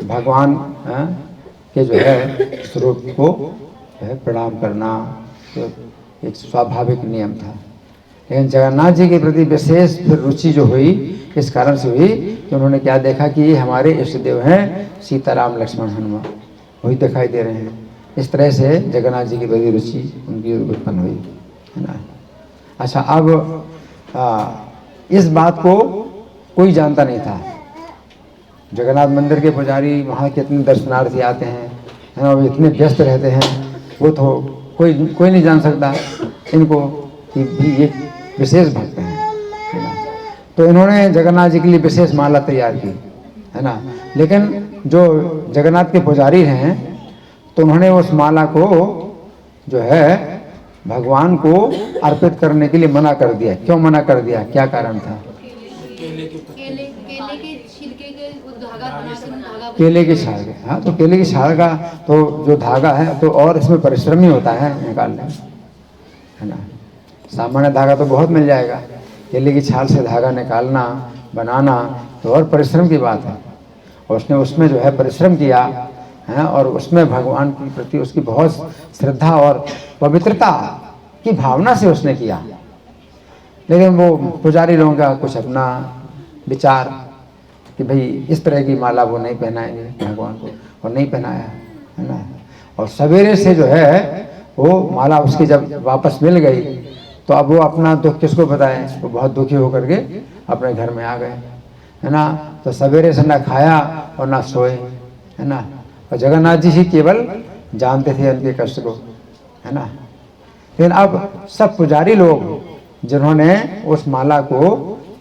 भगवान के जो है स्वरूप को प्रणाम करना तो एक स्वाभाविक नियम था। लेकिन जगन्नाथ जी के प्रति विशेष फिर रुचि जो हुई इस कारण से हुई कि उन्होंने क्या देखा कि ये हमारे इष्ट देव हैं सीताराम लक्ष्मण हनुमान, वही दिखाई दे रहे हैं। इस तरह से जगन्नाथ जी की प्रति रुचि उनकी उत्पन्न हुई, है ना। अच्छा, अब इस बात को कोई जानता नहीं था। जगन्नाथ मंदिर के पुजारी वहाँ कितने दर्शनार्थी आते हैं, है ना, वो इतने व्यस्त रहते हैं, वो तो कोई नहीं जान सकता इनको कि ये विशेष भक्त हैं, है ना। तो इन्होंने जगन्नाथ जी के लिए विशेष माला तैयार की, है ना। लेकिन जो जगन्नाथ के पुजारी हैं तो उन्होंने उस माला को जो है भगवान को अर्पित करने के लिए मना कर दिया। क्यों मना कर दिया, क्या कारण था? केले के छिलके के धागा केले की छाल के, हाँ तो केले की छाल का तो जो धागा है तो और इसमें परिश्रम ही होता है निकालने में, है ना। सामान्य धागा तो बहुत मिल जाएगा, केले की छाल से धागा निकालना बनाना तो और परिश्रम की बात है। और उसने उसमें जो है परिश्रम किया है और उसमें भगवान के प्रति उसकी बहुत श्रद्धा और पवित्रता की भावना से उसने किया। लेकिन वो पुजारी लोगों का कुछ अपना विचार कि भाई इस तरह की माला वो नहीं पहनाएंगे भगवान को, और नहीं पहनाया, है ना। और सवेरे से जो है वो माला उसकी जब वापस मिल गई तो अब वो अपना दुख किसको बताएं, वो बहुत दुखी होकर के अपने घर में आ गए, है ना। तो सवेरे से ना खाया और ना सोए, है ना। और जगन्नाथ जी ही केवल जानते थे उनके कष्ट को, है ना। लेकिन अब सब पुजारी लोग जिन्होंने उस माला को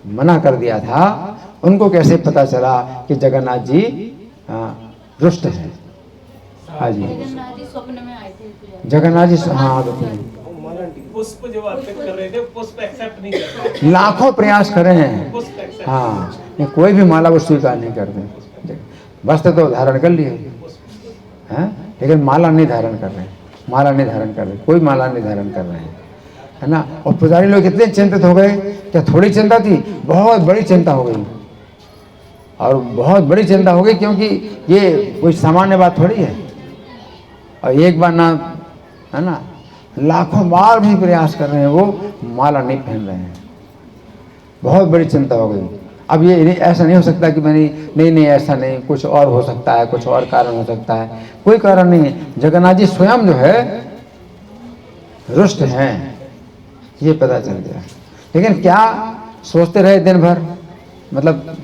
मना कर दिया था, उनको कैसे पता चला कि जगन्नाथ जी रुष्ट है। हाँ जी, जगन्नाथ जी स्वप्न में आए थे। जगन्नाथ जी, हाँ पुष्प जो अर्पित कर रहे थे, पुष्प एक्सेप्ट नहीं कर रहे, लाखों प्रयास करे हैं, पुष्प एक्सेप्ट, हाँ, ये कोई भी माला वो स्वीकार नहीं करते। वस्त्र तो धारण कर लिए हैं, लेकिन माला नहीं धारण कर रहे, माला नहीं धारण कर रहे, कोई माला नहीं धारण कर रहे हैं, है ना। और पुजारी लोग इतने चिंतित हो गए, क्या थोड़ी चिंता थी, बहुत बड़ी चिंता हो गई, और बहुत बड़ी चिंता हो गई, क्योंकि ये कोई सामान्य बात थोड़ी है। और एक बार ना, है ना, लाखों बार भी प्रयास कर रहे हैं, वो माला नहीं पहन रहे हैं, बहुत बड़ी चिंता हो गई। अब ये ऐसा नहीं हो सकता कि मैंने नहीं ऐसा नहीं, कुछ और हो सकता है, कुछ और कारण हो सकता है, कोई कारण नहीं है। जगन्नाथ जी स्वयं जो है रुष्ट हैं, ये पता चल गया। लेकिन क्या सोचते रहे दिन भर, मतलब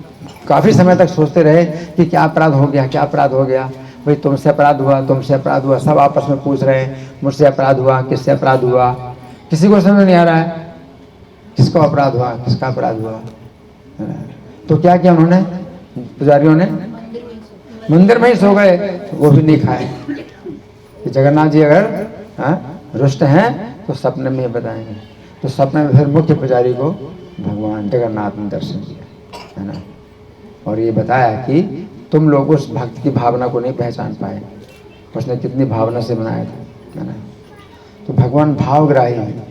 काफ़ी समय तक सोचते रहे कि क्या अपराध हो गया, क्या अपराध हो गया, भाई तुमसे अपराध हुआ, तुमसे अपराध हुआ, सब आपस में पूछ रहे हैं मुझसे अपराध हुआ, किससे अपराध हुआ, किसी को समझ नहीं आ रहा है किसको अपराध हुआ, किसका अपराध हुआ। तो क्या किया उन्होंने, पुजारियों ने मंदिर में ही सो गए, वो भी नहीं खाए कि जगन्नाथ जी अगर रुष्ट हैं तो सपने में बताएंगे। तो सपने में फिर मुख्य पुजारी को भगवान जगन्नाथ ने दर्शन दिया, है ना, और ये बताया कि तुम लोग उस भक्त की भावना को नहीं पहचान पाए, उसने कितनी भावना से बनाया था, है ना। तो भगवान भावग्राही है,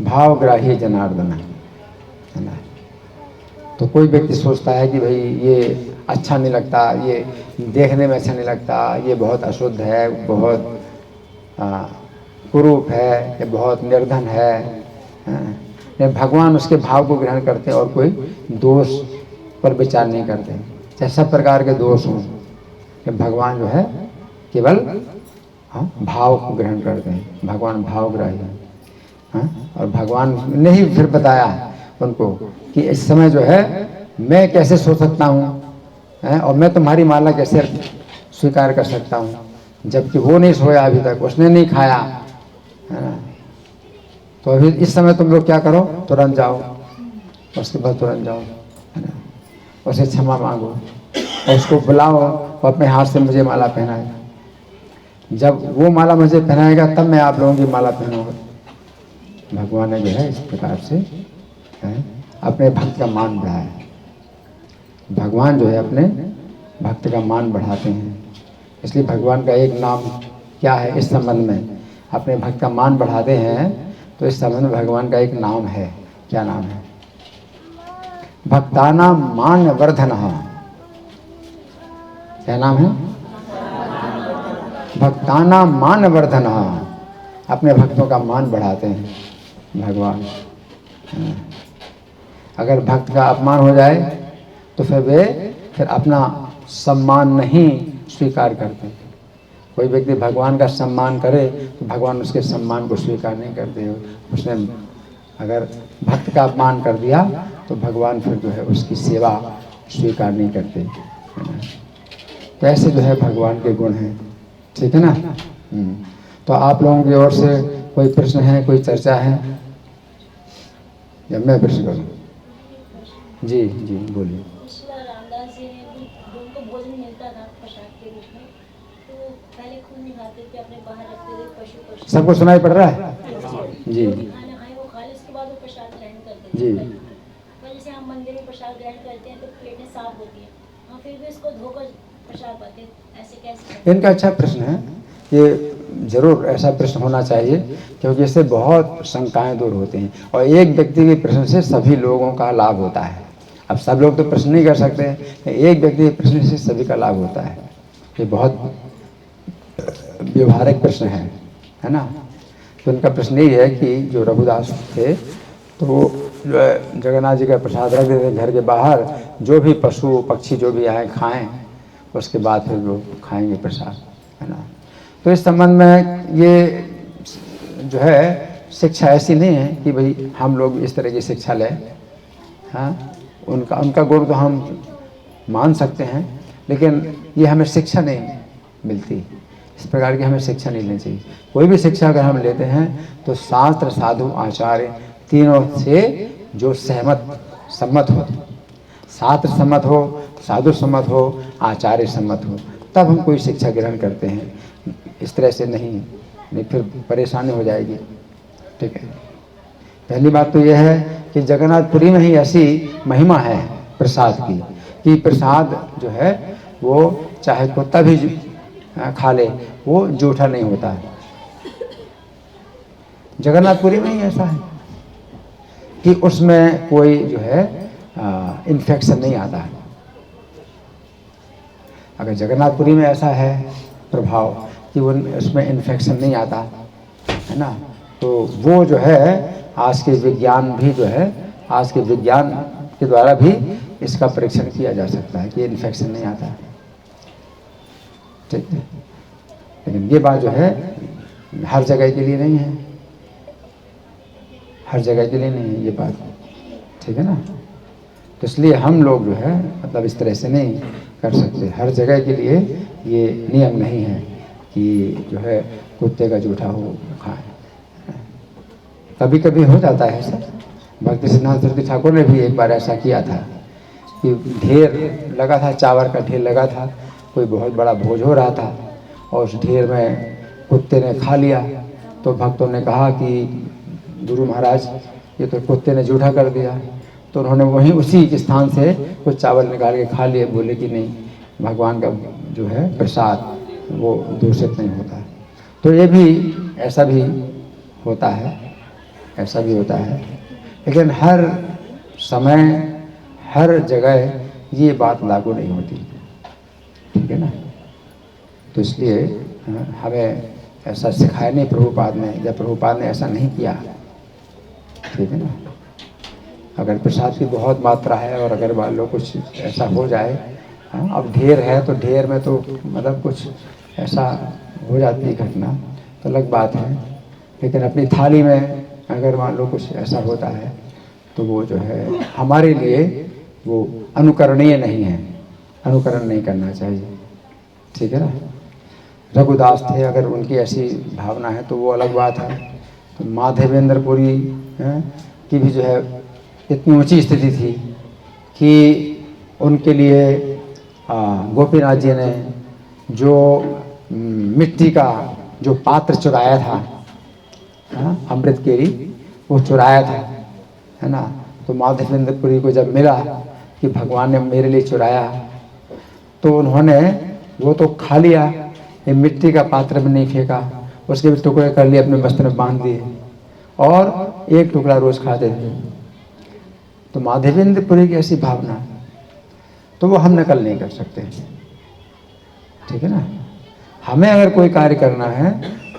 भावग्राही जनार्दन है ना। तो कोई व्यक्ति सोचता है कि भाई ये अच्छा नहीं लगता, ये देखने में अच्छा नहीं लगता, ये बहुत अशुद्ध है, बहुत कुरूप है, ये बहुत निर्धन है, लेकिन भगवान उसके भाव को ग्रहण करते हैं और कोई दोष पर विचार नहीं करते, चाहे सब प्रकार के दोष हों, कि भगवान जो है केवल भाव को ग्रहण करते हैं, भगवान भावग्राही है। और भगवान ने ही फिर बताया उनको कि इस समय जो है मैं कैसे सो सकता हूँ, और मैं तुम्हारी माला कैसे स्वीकार कर सकता हूँ, जबकि वो नहीं सोया अभी तक, उसने नहीं खाया, है ना। तो अभी इस समय तुम लोग क्या करो, तुरंत जाओ, उसके बाद तुरंत जाओ, है ना, उसे क्षमा मांगो और उसको बुलाओ, वो अपने हाथ से मुझे माला पहनाएगा। जब वो माला मुझे पहनाएगा तब मैं आप लोगों की माला पहनूंगा। भगवान ने जो है इस प्रकार से अपने भक्त का मान बढ़ाया। भगवान जो है अपने भक्त का मान बढ़ाते हैं, इसलिए भगवान का एक नाम क्या है इस संबंध में, अपने भक्त का मान बढ़ाते हैं, तो इस संबंध में भगवान का एक नाम है। क्या नाम है? भक्तानां मान वर्धनः। क्या नाम है? भक्तानां मान वर्धनः, अपने भक्तों का मान बढ़ाते हैं भगवान। अगर भक्त का अपमान हो जाए तो फिर अपना सम्मान नहीं स्वीकार करते। कोई व्यक्ति भगवान का सम्मान करे तो भगवान उसके सम्मान को स्वीकार नहीं करते। उसने अगर भक्त का अपमान कर दिया तो भगवान फिर जो है उसकी सेवा स्वीकार नहीं करते। तो ऐसे जो है भगवान के गुण हैं, ठीक है ना। तो आप लोगों की ओर से कोई प्रश्न है, कोई चर्चा है, या मैं प्रश्न करूँ? जी जी बोलिए। रामदास जी ने उनको भोजन मिलता था प्रसाद के रूप में, तो पहले खुद नहीं खाते थे, अपने बाहर रखते थे, पशु सबको सुनाई पड़ रहा है? जी खाना खाए वो खा ले, उसके बाद वो प्रसाद ग्रहण करते थे। जी। पर जैसे हम मंदिर में प्रसाद ग्रहण करते हैं तो प्लेटें साफ होती हैं, हाँ फिर भी उसको धोकर प्रसाद पाते, ऐसे कैसे? इनका अच्छा प्रश्न है। ये जरूर ऐसा प्रश्न होना चाहिए, क्योंकि इससे बहुत शंकाएं दूर होती हैं और एक व्यक्ति के प्रश्न से सभी लोगों का लाभ होता है। अब सब लोग तो प्रश्न नहीं कर सकते, एक व्यक्ति के प्रश्न से सभी का लाभ होता है। ये बहुत व्यवहारिक प्रश्न है ना। तो उनका प्रश्न यही है कि जो रघुदास थे तो वो जो है जगन्नाथ जी का प्रसाद रख देते घर के बाहर, जो भी पशु पक्षी जो भी आए खाएं, उसके बाद फिर वो खाएंगे प्रसाद, है ना। तो इस संबंध में ये जो है शिक्षा ऐसी नहीं है कि भाई हम लोग इस तरह की शिक्षा लें। हाँ, उनका गुण तो हम मान सकते हैं, लेकिन ये हमें शिक्षा नहीं मिलती। इस प्रकार की हमें शिक्षा नहीं लेनी चाहिए। कोई भी शिक्षा अगर हम लेते हैं तो शास्त्र साधु आचार्य तीनों से जो सम्मत हो, शास्त्र सम्मत हो, साधु सम्मत हो, आचार्य सम्मत हो, तब हम कोई शिक्षा ग्रहण करते हैं। इस तरह से नहीं फिर परेशानी हो जाएगी। ठीक है, पहली बात तो यह है कि जगन्नाथपुरी में ही ऐसी महिमा है प्रसाद की कि प्रसाद जो है वो चाहे कुत्ता भी खा ले वो जूठा नहीं होता है। जगन्नाथपुरी में ही ऐसा है कि उसमें कोई जो है इन्फेक्शन नहीं आता है। अगर जगन्नाथपुरी में ऐसा है प्रभाव कि वो उसमें इन्फेक्शन नहीं आता है ना, तो वो जो है आज के विज्ञान भी जो है, आज के विज्ञान के द्वारा भी इसका परीक्षण किया जा सकता है कि इन्फेक्शन नहीं आता है। ठीक है, लेकिन ये बात जो है हर जगह के लिए नहीं है, हर जगह के लिए नहीं है ये बात। ठीक है ना, तो इसलिए हम लोग जो है मतलब इस तरह से नहीं कर सकते। हर जगह के लिए ये नियम नहीं है कि जो है कुत्ते का जूठा हो खाएं। कभी कभी हो जाता है ऐसा। भक्ति सिद्धांत सरस्वती ठाकुर ने भी एक बार ऐसा किया था कि ढेर लगा था, चावल का ढेर लगा था, कोई बहुत बड़ा भोज हो रहा था और उस ढेर में कुत्ते ने खा लिया। तो भक्तों ने कहा कि गुरु महाराज ये तो कुत्ते ने जूठा कर दिया। तो उन्होंने वहीं उसी स्थान से कुछ चावल निकाल के खा लिए। बोले कि नहीं, भगवान का जो है प्रसाद वो दूषित नहीं होता। तो ये भी ऐसा भी होता है, ऐसा भी होता है, लेकिन हर समय हर जगह ये बात लागू नहीं होती। ठीक है ना, तो इसलिए हमें ऐसा सिखाया नहीं प्रभुपाद ने, या प्रभुपाद ने ऐसा नहीं किया। ठीक है ना, अगर प्रसाद की बहुत मात्रा है और अगर मान लो कुछ ऐसा हो जाए, अब ढेर है तो ढेर में तो मतलब कुछ ऐसा हो जाती है घटना तो अलग बात है, लेकिन अपनी थाली में अगर मान लो कुछ ऐसा होता है तो वो जो है हमारे लिए वो अनुकरणीय नहीं है, अनुकरण नहीं करना चाहिए। ठीक है ना, रघुदास थे, अगर उनकी ऐसी भावना है तो वो अलग बात है। तो माधवेंद्रपुरी की भी जो है इतनी ऊंची स्थिति थी कि उनके लिए गोपीनाथ जी ने जो मिट्टी का जो पात्र चुराया था, अमृत केरी, वो चुराया था, है ना। तो माधवेंद्रपुरी को जब मिला कि भगवान ने मेरे लिए चुराया, तो उन्होंने वो तो खा लिया, ये मिट्टी का पात्र भी नहीं फेंका, उसके भी टुकड़े कर लिए, अपने बस्ते में बांध दिए और एक टुकड़ा रोज खाते थे। तो माधवेंद्रपुरी की ऐसी भावना, तो वो हम नकल नहीं कर सकते। ठीक है ना, हमें अगर कोई कार्य करना है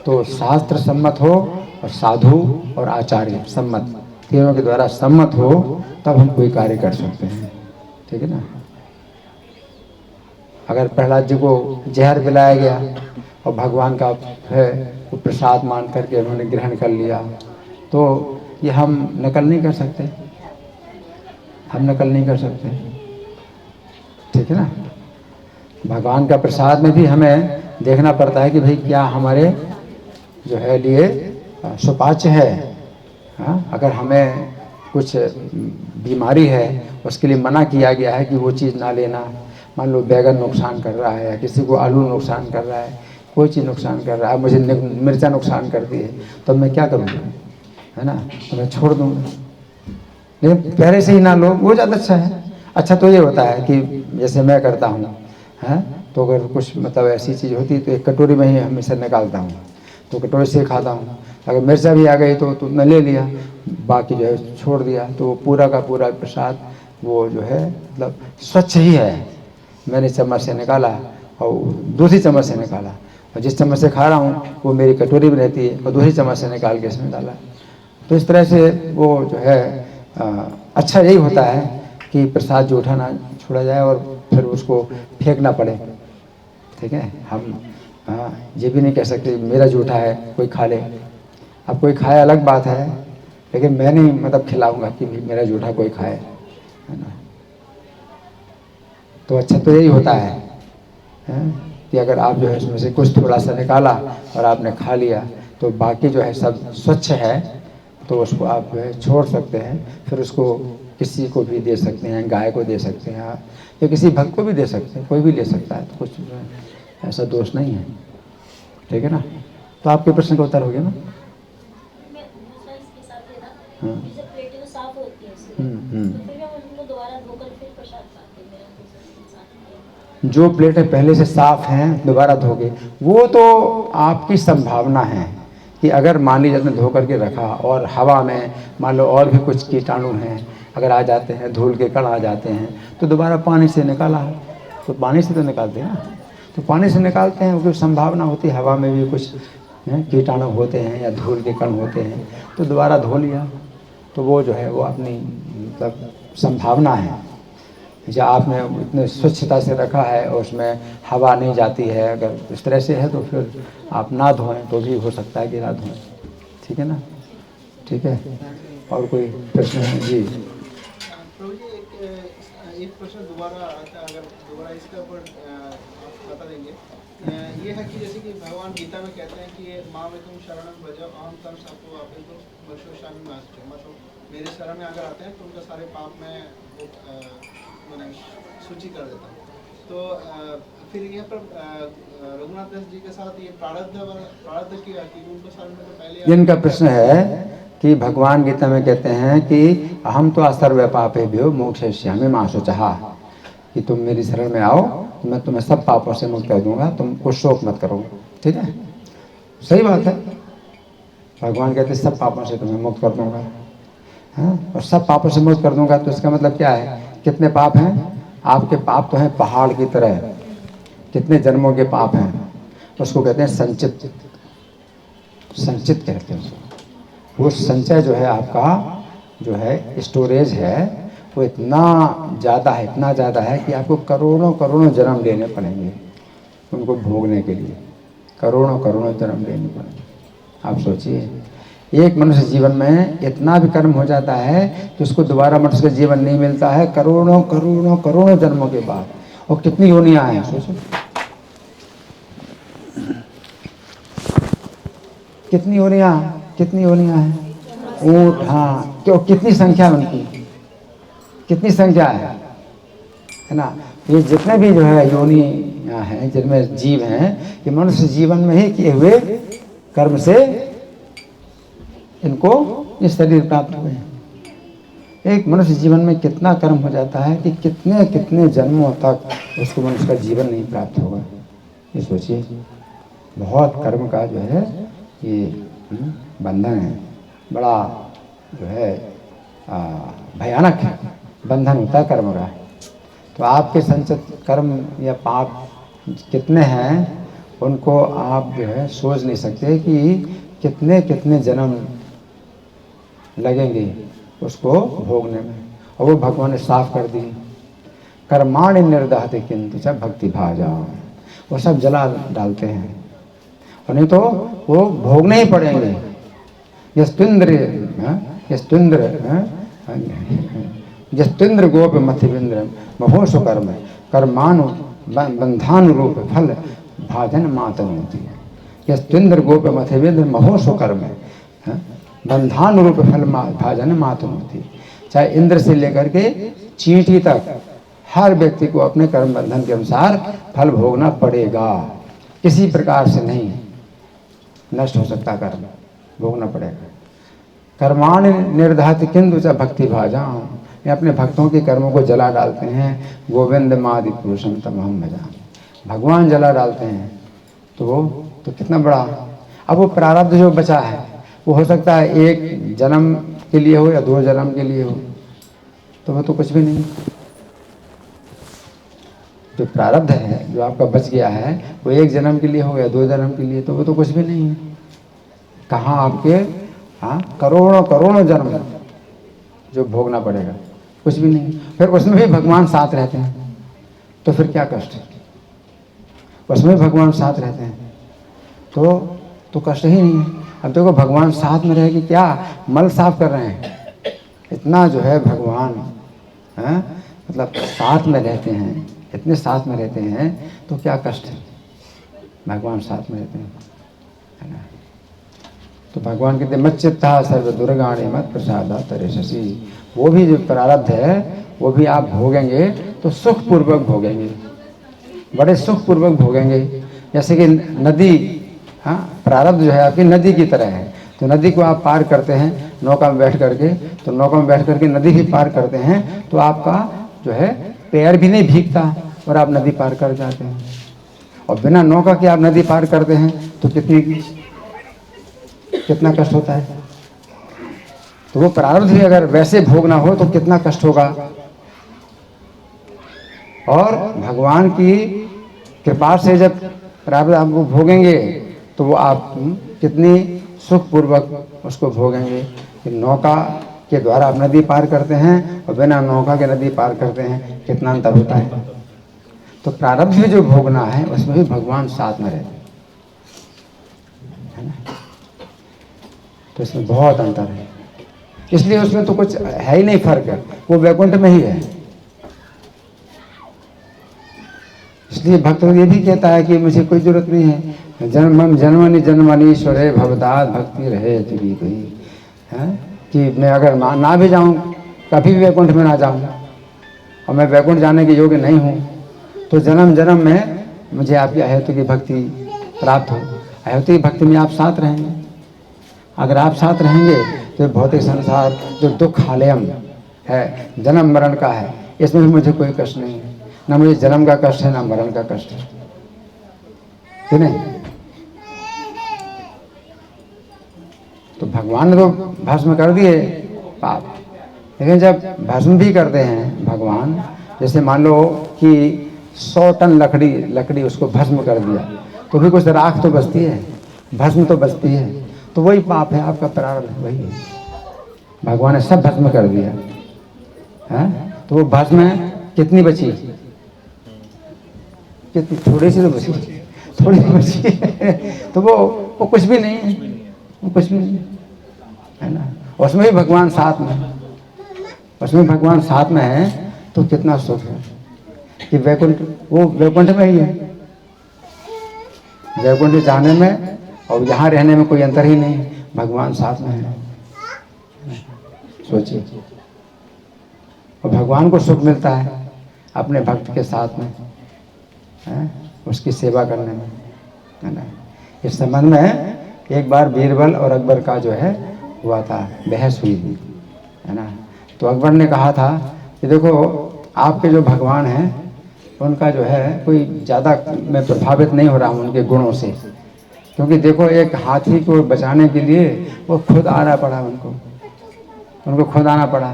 तो शास्त्र सम्मत हो और साधु और आचार्य सम्मत, तीनों के द्वारा सम्मत हो, तब हम कोई कार्य कर सकते हैं। ठीक है ना, अगर प्रहलाद जी को जहर पिलाया गया और भगवान का है वो प्रसाद मान करके उन्होंने ग्रहण कर लिया, तो ये हम नकल नहीं कर सकते, हम नकल नहीं कर सकते। ठीक है ना, भगवान का प्रसाद में भी हमें देखना पड़ता है कि भाई क्या हमारे जो है लिए सुपाच्य है। हाँ, अगर हमें कुछ बीमारी है उसके लिए मना किया गया है कि वो चीज़ ना लेना, मान लो बैगन नुकसान कर रहा है, किसी को आलू नुकसान कर रहा है, कोई चीज़ नुकसान कर रहा है, मुझे मिर्चा नुकसान करती है, तो मैं क्या करूँगा, है ना, तो मैं छोड़ दूँगा। लेकिन पहले से ही ना लो, वो ज़्यादा अच्छा है। अच्छा तो ये होता है कि जैसे मैं करता हूँ, हैं, तो अगर कुछ मतलब ऐसी चीज़ होती तो एक कटोरी में ही हमेशा निकालता हूँ, तो कटोरी से खाता हूँ। अगर मिर्चा भी आ गई तो मैं ले लिया, बाकी जो है छोड़ दिया। तो वो पूरा का पूरा प्रसाद वो जो है मतलब स्वच्छ ही है। मैंने चम्मच से निकाला और दूसरी चम्मच से निकाला, और जिस चम्मच से खा रहा हूँ वो मेरी कटोरी में रहती है, और दूसरी चम्मच से निकाल के इसमें डाला। तो इस तरह से वो जो है अच्छा यही होता है कि प्रसाद जो उठाना छोड़ा जाए और फिर उसको फेंकना पड़े। ठीक है, हम ये भी नहीं कह सकते मेरा जूठा है कोई खा ले। अब कोई खाए अलग बात है, लेकिन मैं नहीं मतलब खिलाऊंगा कि मेरा जूठा कोई खाए, है ना। तो अच्छा तो यही होता है कि अगर आप जो है उसमें से कुछ थोड़ा सा निकाला और आपने खा लिया तो बाकी जो है सब स्वच्छ है, तो उसको आप जो है छोड़ सकते हैं। फिर उसको किसी को भी दे सकते हैं, गाय को दे सकते हैं, या किसी भक्त को भी दे सकते हैं, कोई भी ले सकता है, तो कुछ ऐसा दोष नहीं है। ठीक है ना। तो आपके प्रश्न का उत्तर हो गया ना। मैं दूसरा इसके साथ ये था हाँ। कि जब प्लेटें तो साफ होती हैं उससे, तो फिर हम उनको दोबारा धोकर फिर प्रसाद खाते हैं मेरा दूसरे साथ। जो प्लेटें पहले से साफ हैं दोबारा धोके, वो तो आपकी संभावना है कि अगर मान लीजिए आपने धो करके रखा और हवा में मान लो और भी कुछ कीटाणु हैं अगर आ जाते हैं, धूल के कण आ जाते हैं, तो दोबारा पानी से निकाला है, तो पानी से तो निकालते हैं ना। तो पानी से निकालते हैं, क्योंकि संभावना होती है हवा में भी कुछ कीटाणु होते हैं या धूल के कण होते हैं, तो दोबारा धो लिया। तो वो जो है वो अपनी मतलब संभावना है। या आपने इतने स्वच्छता से रखा है और उसमें हवा नहीं जाती है, अगर इस तरह से है तो फिर आप ना धोएं तो भी हो सकता है कि ना धोएं। ठीक है ना। ठीक है, और कोई प्रश्न है जी। प्रभु जी एक प्रश्न दोबारा आता है, अगर दोबारा इसके ऊपर आप बता देंगे। ये है कि जैसे कि भगवान गीता में कहते हैं कि माँ में तुम शरणम भजो अहम तम सातो आपे तो बशो शामी मास्टर, मतलब मेरे शरण में अगर आते हैं तो उनका सारे पाप मैं सूची कर देता हूँ। तो फिर यहाँ पर रघुनाथ दास जी के साथ ये प्रारब्ध किया कि उनको शरण में तो पहले इनका प्रश्न है कि भगवान गीता में कहते हैं कि हम तो असर्व पापे भ्यो मोक्षयिष्यामि मा शुचः, कि तुम मेरी शरण में आओ तो मैं तुम्हें सब पापों से मुक्त कर दूंगा, तुम कुछ शोक मत करो। ठीक है, सही बात है। भगवान कहते हैं सब पापों से तुम्हें मुक्त कर दूंगा, हाँ, और सब पापों से मुक्त कर दूंगा। तो इसका मतलब क्या है, कितने पाप हैं आपके? पाप तो हैं पहाड़ की तरह, कितने जन्मों के पाप हैं, उसको कहते हैं संचित। संचित कहते हैं उसको। वो संचय जो है आपका जो है स्टोरेज है, वो इतना ज़्यादा है, इतना ज़्यादा है कि आपको करोड़ों करोड़ों जन्म लेने पड़ेंगे उनको भोगने के लिए। करोड़ों करोड़ों जन्म लेने पड़ेंगे। आप सोचिए, एक मनुष्य जीवन में इतना भी कर्म हो जाता है कि उसको दोबारा मनुष्य का जीवन नहीं मिलता है, करोड़ों करोड़ों करोड़ों जन्मों के बाद। और कितनी योनियां हैं सोचो, कितनी योनियां हैं। ऊँट, हाँ, क्यों, कितनी संख्या है उनकी, कितनी संख्या है ना। ये जितने भी जो है योनियां हैं जिनमें जीव हैं, ये मनुष्य जीवन में ही किए हुए कर्म से इनको ये शरीर प्राप्त हुए हैं। एक मनुष्य जीवन में कितना कर्म हो जाता है कि कितने कितने जन्मों तक उसको मनुष्य का जीवन नहीं प्राप्त होगा। ये सोचिए, बहुत कर्म का जो है ये बंधन है, बड़ा जो है भयानक है बंधन होता है कर्म का। तो आपके संचित कर्म या पाप कितने हैं उनको आप जो है सोच नहीं सकते कि कितने कितने जन्म लगेंगे उसको भोगने में। और वो भगवान ने साफ कर दी, कर्माणि निर्दहते किंतु च भक्ति भाजा, वो सब जला डालते हैं, और नहीं तो वो भोगने ही पड़ेंगे। यस्तुन्द्र गोप मथिविंद्र महोसु कर्म कर्मानु बंधानुरूप फल भाजन मातन होती है। यस्तुन्द्र गोप मथिविंद्र महोसु कर्म बंधानुरूप फल भाजन मातन होती है। चाहे इंद्र से लेकर के चींटी तक हर व्यक्ति को अपने कर्म बंधन के अनुसार फल भोगना पड़ेगा, किसी प्रकार से नहीं नष्ट हो सकता, कर्म भोगना पड़ेगा। कर्माण निर्धात किंतु च भक्ति भाजा, ये अपने भक्तों के कर्मों को जला डालते हैं। गोविंद मादि पुरुषम तमहम भजा, भगवान जला डालते हैं तो वो तो कितना बड़ा। अब वो प्रारब्ध जो बचा है वो हो सकता है 1 जन्म के लिए हो या 2 जन्म के लिए हो, तो वो तो कुछ भी नहीं। जो प्रारब्ध है जो आपका बच गया है वो 1 जन्म के लिए हो या 2 जन्म के लिए, तो वो तो कुछ भी नहीं है। कहाँ आपके करोड़ों करोड़ों जन्म जो भोगना पड़ेगा, कुछ भी नहीं। फिर उसमें भी भगवान साथ रहते हैं तो फिर क्या कष्ट है। उसमें भगवान साथ रहते हैं तो कष्ट ही नहीं है। अब देखो भगवान साथ में रह के क्या मल साफ कर रहे हैं, इतना जो है भगवान मतलब साथ में रहते हैं, इतने साथ में रहते हैं तो क्या कष्ट है। भगवान साथ में रहते हैं, है ना। तो भगवान कहते मत चित्ता सर्व दुर्गाणी मत प्रसादा तरे शशि। वो भी जो प्रारब्ध है वो भी आप भोगेंगे तो सुख पूर्वक भोगेंगे, बड़े सुख पूर्वक भोगेंगे। जैसे कि नदी, प्रारब्ध जो है आपकी नदी की तरह है, तो नदी को आप पार करते हैं नौका में बैठ करके, तो नौका में बैठ करके नदी भी पार करते हैं तो आपका जो है पैर भी नहीं भीगता और आप नदी पार कर जाते हैं। और बिना नौका के आप नदी पार करते हैं तो कितना कष्ट होता है। तो वो प्रारब्ध भी अगर वैसे भोगना हो तो कितना कष्ट होगा। और भगवान की कृपा से जब प्रारब्ध आप वो भोगेंगे तो वो आप कितनी सुख पूर्वक उसको भोगेंगे। कि नौका के द्वारा आप नदी पार करते हैं और बिना नौका के नदी पार करते हैं, कितना अंतर होता है। तो प्रारब्ध भी जो भोगना है उसमें भी भगवान साथ में रहते हैं, है ना। तो इसमें बहुत अंतर है, इसलिए उसमें तो कुछ है ही नहीं फर्क है, वो वैकुंठ में ही है। इसलिए भक्त ये भी कहता है कि मुझे कोई जरूरत नहीं है, जन्मनि जन्मनीश्वरे भवदात भक्ति रहे जुड़ी गई है। कि मैं अगर ना भी जाऊं, कभी भी वैकुंठ में ना जाऊं और मैं वैकुंठ जाने के योग्य नहीं हूं, तो जन्म जन्म में मुझे आपकी अहेतु की भक्ति प्राप्त हो। अहेतु की भक्ति में आप साथ रहेंगे। अगर आप साथ रहेंगे तो भौतिक संसार जो दुख हालयम है, जन्म मरण का है, इसमें भी मुझे कोई कष्ट नहीं है। ना मुझे जन्म का कष्ट है ना मरण का कष्ट है, कि नहीं। तो भगवान ने तो भस्म कर दिए पाप, लेकिन जब भस्म भी करते हैं भगवान, जैसे मान लो कि 100 टन लकड़ी उसको भस्म कर दिया तो भी कुछ राख तो बचती है, भस्म तो बचती है। तो वही पाप है आपका, प्रारब्ध वही है। भगवान ने सब भस्म कर दिया है, तो वो भस्म कितनी बची, कितनी थोड़ी सी तो बची, थोड़ी सी बची तो वो कुछ भी नहीं है, वो कुछ भी नहीं है ना। उसमें भी भगवान साथ में, उसमें भगवान साथ में है तो कितना सुख है कि वैकुंठ, वो वैकुंठ में ही है। वैकुंठ जाने में और यहाँ रहने में कोई अंतर ही नहीं, भगवान साथ में है। सोचिए, और भगवान को सुख मिलता है अपने भक्त के साथ में है, उसकी सेवा करने में, है ना। इस संबंध में एक बार बीरबल और अकबर का जो है हुआ था, बहस हुई थी, है ना। तो अकबर ने कहा था कि देखो आपके जो भगवान हैं उनका जो है कोई ज़्यादा मैं प्रभावित नहीं हो रहा हूँ उनके गुणों से, क्योंकि देखो एक हाथी को बचाने के लिए वो खुद आना पड़ा, उनको खुद आना पड़ा,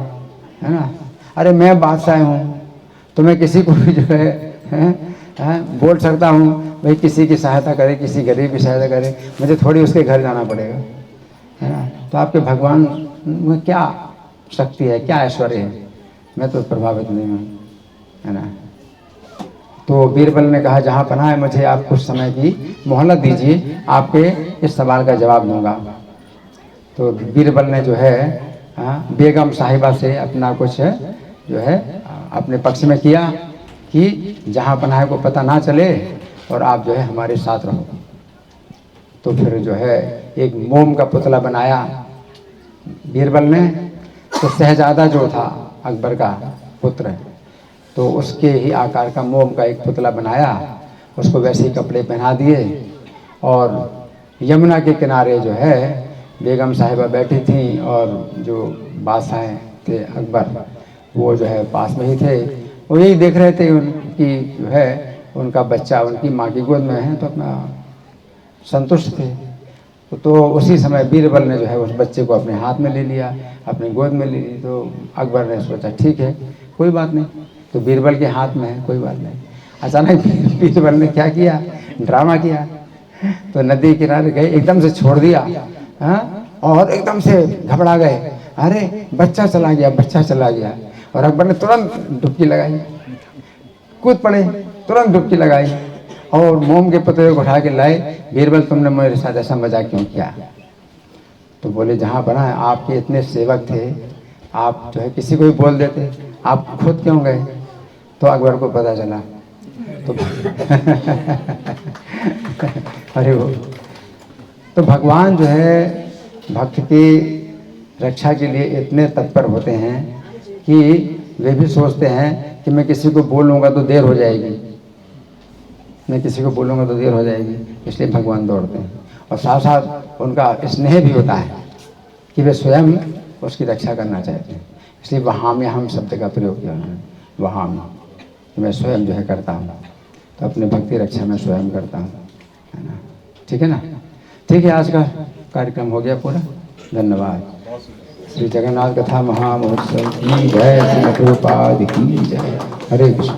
है ना। अरे मैं बादशाह हूँ तो मैं किसी को भी जो है बोल सकता हूँ भाई किसी की सहायता करे, किसी गरीब की सहायता करे, मुझे थोड़ी उसके घर जाना पड़ेगा, है ना। तो आपके भगवान में क्या शक्ति है, क्या ऐश्वर्य है, मैं तो प्रभावित नहीं हूँ, है ना। तो बीरबल ने कहा जहाँ पनाह है मुझे आप कुछ समय की मोहलत दीजिए, आपके इस सवाल का जवाब दूंगा। तो बीरबल ने जो है बेगम साहिबा से अपना कुछ जो है अपने पक्ष में किया कि जहाँ पनाह को पता ना चले और आप जो है हमारे साथ रहो। तो फिर जो है एक मोम का पुतला बनाया बीरबल ने। तो शहजादा जो था अकबर का पुत्र, तो उसके ही आकार का मोम का एक पुतला बनाया, उसको वैसे ही कपड़े पहना दिए और यमुना के किनारे जो है बेगम साहिबा बैठी थी और जो बादशाह थे अकबर वो जो है पास में ही थे, वो यही देख रहे थे कि जो है उनका बच्चा उनकी माँ की गोद में है तो अपना संतुष्ट थे। तो उसी समय बीरबल ने जो है उस बच्चे को अपने हाथ में ले लिया, अपनी गोद में ले ली। तो अकबर ने सोचा ठीक है कोई बात नहीं, तो बीरबल के हाथ में है कोई बात नहीं। अचानक बीरबल ने क्या किया, ड्रामा किया। तो नदी किनारे गए, एकदम से छोड़ दिया, हाँ, और एकदम से घबरा गए, अरे बच्चा चला गया, बच्चा चला गया। और अकबर ने तुरंत डुबकी लगाई, कूद पड़े, तुरंत डुबकी लगाई और मोम के पत्ते को उठा के लाए। बीरबल तुमने मेरे साथ ऐसा मजाक क्यों किया? तो बोले जहाँ बना है आपके इतने सेवक थे, आप जो है किसी को भी बोल देते, आप खुद क्यों गए? तो अकबर को पता चला तो अरे वो तो भगवान जो है भक्त की रक्षा के लिए इतने तत्पर होते हैं कि वे भी सोचते हैं कि मैं किसी को बोलूँगा तो देर हो जाएगी, मैं किसी को बोलूँगा तो देर हो जाएगी, इसलिए भगवान दौड़ते हैं। और साथ साथ उनका स्नेह भी होता है कि वे स्वयं उसकी रक्षा करना चाहते हैं, इसलिए वहाँ में हम शब्द का प्रयोग किया है। वहाँ में मैं स्वयं जो है करता हूँ, तो अपने भक्ति रक्षा में स्वयं करता हूँ, है ना? ठीक है ना? ठीक है, आज का कार्यक्रम हो गया पूरा। धन्यवाद। श्री जगन्नाथ कथा महामहोत्सव की जय, श्री प्रभुपाद की जय। हरे कृष्ण।